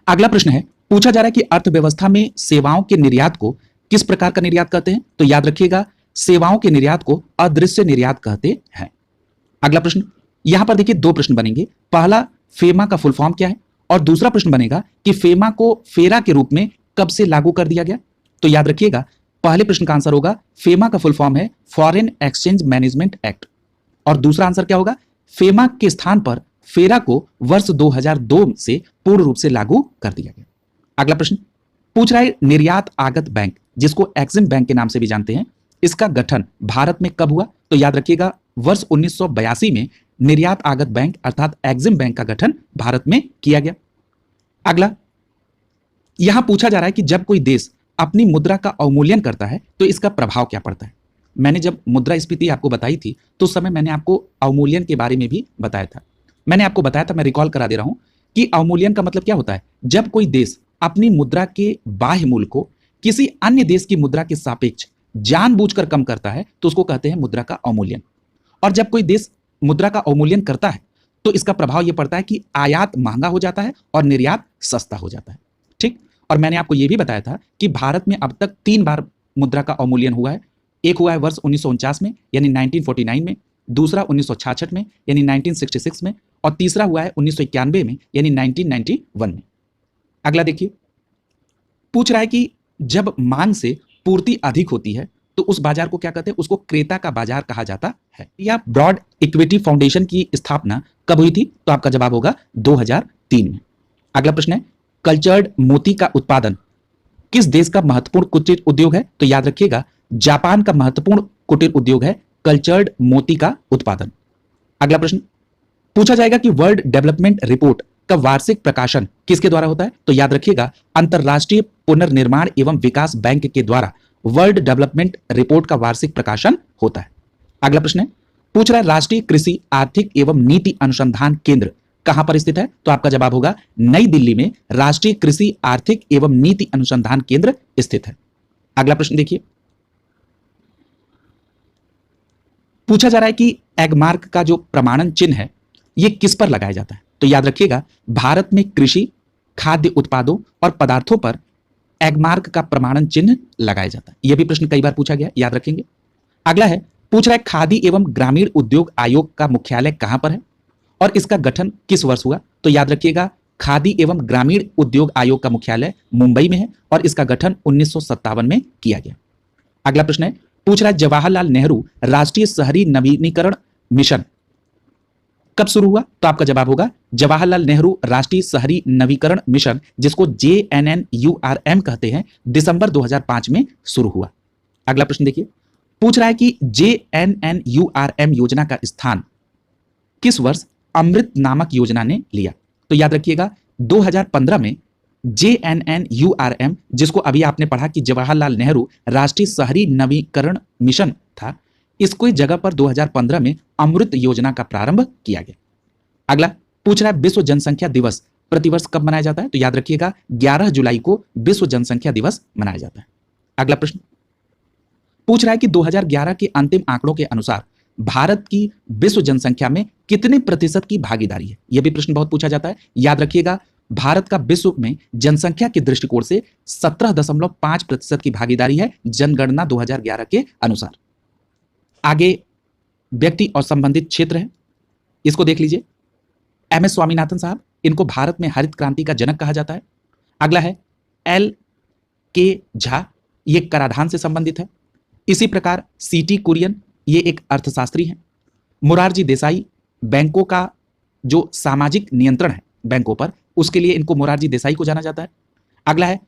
अगला प्रश्न है, पूछा जा रहा है कि अर्थव्यवस्था में सेवाओं के निर्यात को किस प्रकार का निर्यात कहते हैं? तो याद रखिएगा, सेवाओं के निर्यात को अदृश्य निर्यात कहते हैं। अगला प्रश्न, यहां पर देखिए दो प्रश्न बनेंगे। पहला, फेमा का फुल फॉर्म क्या है? और दूसरा प्रश्न बनेगा कि फेमा को फेरा के रूप में कब से लागू कर दिया गया? तो याद रखिएगा, पहले प्रश्न का आंसर होगा फेमा का फुल फॉर्म है फॉरेन एक्सचेंज मैनेजमेंट एक्ट, और दूसरा आंसर क्या होगा? फेमा के स्थान पर फेरा को वर्ष 2002 से पूर्ण रूप से लागू कर दिया गया। अगला प्रश्न पूछ रहा है, निर्यात आगत बैंक, जिसको एक्सिम बैंक के नाम से भी जानते हैं, इसका गठन भारत में कब हुआ? तो याद रखिएगा, वर्ष 1982 में निर्यात आगत बैंक अर्थात एक्सिम बैंक का गठन भारत में किया गया। अगला, यहां पूछा जा रहा है कि जब कोई देश अपनी मुद्रा का अवमूल्यन करता है तो इसका प्रभाव क्या पड़ता है? मैंने जब मुद्रास्फीति आपको बताई थी तो उस समय मैंने आपको अवमूल्यन के बारे में भी बताया था। मैंने आपको बताया था, मैं रिकॉल करा दे रहा हूं कि अवमूल्यन का मतलब क्या होता है? जब कोई देश अपनी मुद्रा के बाह्य मूल्य को किसी अन्य देश की मुद्रा के सापेक्ष जानबूझकर कम करता है तो उसको कहते हैं मुद्रा का अवमूल्यन। और जब कोई देश मुद्रा का अवमूल्यन करता है तो इसका प्रभाव यह पड़ता है कि आयात महंगा हो जाता है और निर्यात सस्ता हो जाता है। ठीक, और मैंने आपको यह भी बताया था कि भारत में अब तक 3 बार मुद्रा का अवमूल्यन हुआ है। एक हुआ है वर्ष 1949 में यानी 1949 में, दूसरा 1966 में यानी 1966 में, और तीसरा हुआ है 1991 में यानी 1991 में। अगला देखिए, पूछ रहा है कि जब मांग से पूर्ति अधिक होती है तो उस बाजार को क्या कहते हैं? उसको क्रेता का बाजार कहा जाता है। या ब्रॉड इक्विटी फाउंडेशन की स्थापना कब हुई थी? तो आपका जवाब होगा 2003 में। अगला प्रश्न है, कल्चर्ड मोती का उत्पादन किस देश का महत्वपूर्ण कुटीर उद्योग है? तो याद रखिएगा, जापान का महत्वपूर्ण कुटीर उद्योग है कल्चर्ड मोती का उत्पादन। अगला प्रश्न पूछा जाएगा कि वर्ल्ड डेवलपमेंट रिपोर्ट का वार्षिक प्रकाशन किसके द्वारा होता है? तो याद रखिएगा, अंतरराष्ट्रीय पुनर्निर्माण एवं विकास बैंक के द्वारा वर्ल्ड डेवलपमेंट रिपोर्ट का वार्षिक प्रकाशन होता है। अगला प्रश्न है, पूछ रहा है राष्ट्रीय कृषि आर्थिक एवं नीति अनुसंधान केंद्र कहां पर स्थित है? तो आपका जवाब होगा नई दिल्ली में राष्ट्रीय कृषि आर्थिक एवं नीति अनुसंधान केंद्र स्थित है। अगला प्रश्न देखिए, पूछा जा रहा है कि एगमार्क का जो प्रमाणन चिन्ह है यह किस पर लगाया जाता है? तो याद रखिएगा, भारत में कृषि, खाद्य उत्पादों और पदार्थों पर एगमार्क का प्रमाणन चिन्ह लगाया जाता है। यह भी प्रश्न कई बार पूछा गया, याद रखेंगे। अगला है, पूछ रहा है खादी एवं ग्रामीण उद्योग आयोग का मुख्यालय कहां पर है और इसका गठन किस वर्ष हुआ? तो याद रखिएगा, खादी एवं ग्रामीण उद्योग आयोग का मुख्यालय मुंबई में है और इसका गठन 1957 में किया गया। अगला प्रश्न है, पूछ रहा है जवाहरलाल नेहरू राष्ट्रीय शहरी नवीनीकरण मिशन कब शुरू हुआ? तो आपका जवाब होगा जवाहरलाल नेहरू राष्ट्रीय शहरी नवीकरण मिशन, जिसको JNNURM कहते हैं, दिसंबर 2005 में शुरू हुआ। अगला प्रश्न देखिए, पूछ रहा है कि JNNURM योजना का स्थान किस वर्ष अमृत नामक योजना ने लिया? तो याद रखिएगा, 2015 में JNNURM, जिसको अभी आपने पढ़ा कि जवाहरलाल नेहरू राष्ट्रीय शहरी नवीकरण मिशन था, इसको इस जगह पर 2015 में अमृत योजना का प्रारंभ किया गया। अगला पूछ रहा है विश्व जनसंख्या दिवस प्रतिवर्ष कब मनाया जाता है? तो याद रखिएगा, 11 जुलाई को विश्व जनसंख्या दिवस मनाया जाता है। अगला प्रश्न पूछ रहा है कि 2011 के अंतिम आंकड़ों के अनुसार भारत की विश्व जनसंख्या में कितने प्रतिशत की भागीदारी है? यह भी प्रश्न बहुत पूछा जाता है। याद रखिएगा, भारत का विश्व में जनसंख्या के दृष्टिकोण से 17.5% की भागीदारी है जनगणना 2011 के अनुसार। आगे व्यक्ति और संबंधित क्षेत्र है, इसको देख लीजिए। MS स्वामीनाथन साहब, इनको भारत में हरित क्रांति का जनक कहा जाता है। अगला है LK झा, ये कराधान से संबंधित है। इसी प्रकार CT कुरियन, ये एक अर्थशास्त्री हैं। मोरारजी देसाई, बैंकों का जो सामाजिक नियंत्रण है बैंकों पर, उसके लिए इनको मोरारजी देसाई को जाना जाता है। अगला है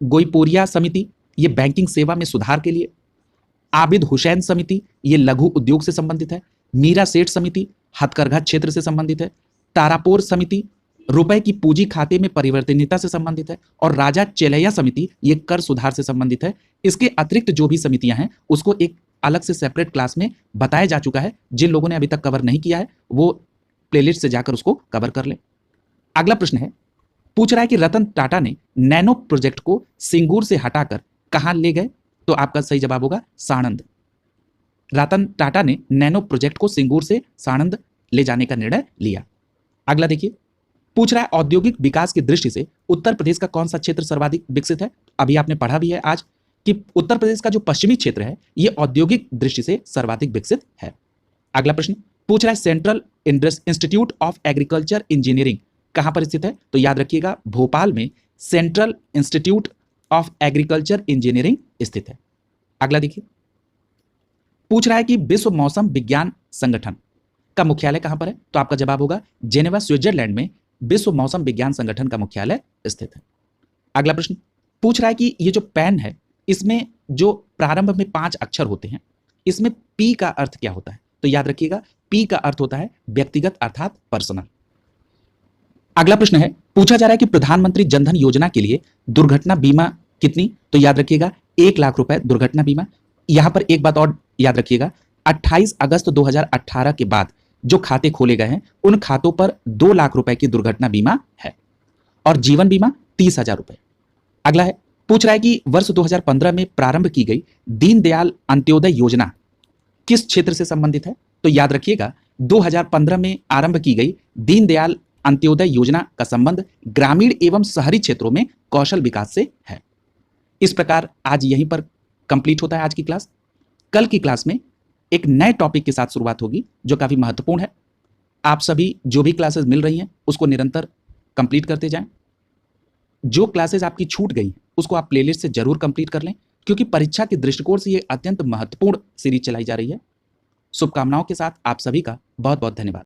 गोईपोरिया समिति, ये बैंकिंग सेवा में सुधार के लिए। आबिद हुसैन समिति, ये लघु उद्योग से संबंधित है। मीरा सेठ समिति हथकरघा क्षेत्र से संबंधित है। तारापोर समिति रुपए की पूंजी खाते में परिवर्तनीयता से संबंधित है। और राजा चेलैया समिति ये कर सुधार से संबंधित है। इसके अतिरिक्त जो भी समितियां हैं उसको एक अलग से सेपरेट क्लास में बताया जा चुका है। जिन लोगों ने अभी तक कवर नहीं किया है वो प्लेलिस्ट से जाकर उसको कवर कर ले। अगला प्रश्न है, पूछ रहा है कि रतन टाटा ने नैनो प्रोजेक्ट को सिंगूर से हटाकर कहां ले गए? तो आपका सही जवाब होगा साणंद। रतन टाटा ने नैनो प्रोजेक्ट को सिंगूर से साणंद ले जाने का निर्णय लिया। अगला देखिए, पूछ रहा है औद्योगिक विकास की दृष्टि से उत्तर प्रदेश का कौन सा क्षेत्र सर्वाधिक विकसित है। अभी आपने पढ़ा भी है आज कि उत्तर प्रदेश का जो पश्चिमी क्षेत्र है यह औद्योगिक दृष्टि से सर्वाधिक विकसित है। अगला प्रश्न पूछ रहा है central institute of agriculture engineering कहां पर स्थित है। तो याद रखिएगा भोपाल में central institute of agriculture engineering स्थित है। अगला देखिए, पूछ रहा है कि विश्व मौसम विज्ञान संगठन का मुख्यालय कहां पर है। तो आपका जवाब होगा जेनेवा स्विट्जरलैंड में विश्व मौसम विज्ञान संगठन का मुख्यालय स्थित है। अगला प्रश्न पूछ रहा है कि ये जो पेन है इसमें जो प्रारंभ में 5 अक्षर होते हैं इसमें पी का अर्थ क्या होता है। तो याद रखिएगा पी का अर्थ होता है व्यक्तिगत अर्थात पर्सनल। अगला प्रश्न है पूछा जा रहा है कि प्रधानमंत्री जनधन योजना के लिए दुर्घटना बीमा कितनी। तो याद रखिएगा 1 लाख रुपए दुर्घटना बीमा। यहां पर एक बात और याद रखिएगा 28 अगस्त 2018 के बाद जो खाते खोले गए हैं उन खातों पर 2 लाख रुपए की दुर्घटना बीमा है और जीवन बीमा 30,000 रुपए। अगला है पूछ रहा है कि वर्ष 2015 में प्रारंभ की गई दीनदयाल अंत्योदय योजना किस क्षेत्र से संबंधित है। तो याद रखिएगा 2015 में आरंभ की गई दीनदयाल अंत्योदय योजना का संबंध ग्रामीण एवं शहरी क्षेत्रों में कौशल विकास से है। इस प्रकार आज यहीं पर कंप्लीट होता है आज की क्लास। कल की क्लास में एक नए टॉपिक के साथ शुरुआत होगी जो काफी महत्वपूर्ण है। आप सभी जो भी क्लासेस मिल रही हैं उसको निरंतर कंप्लीट करते जाएं। जो क्लासेस आपकी छूट गई उसको आप प्लेलिस्ट से जरूर कंप्लीट कर लें क्योंकि परीक्षा के दृष्टिकोण से ये अत्यंत महत्वपूर्ण सीरीज चलाई जा रही है। शुभकामनाओं के साथ आप सभी का बहुत बहुत धन्यवाद।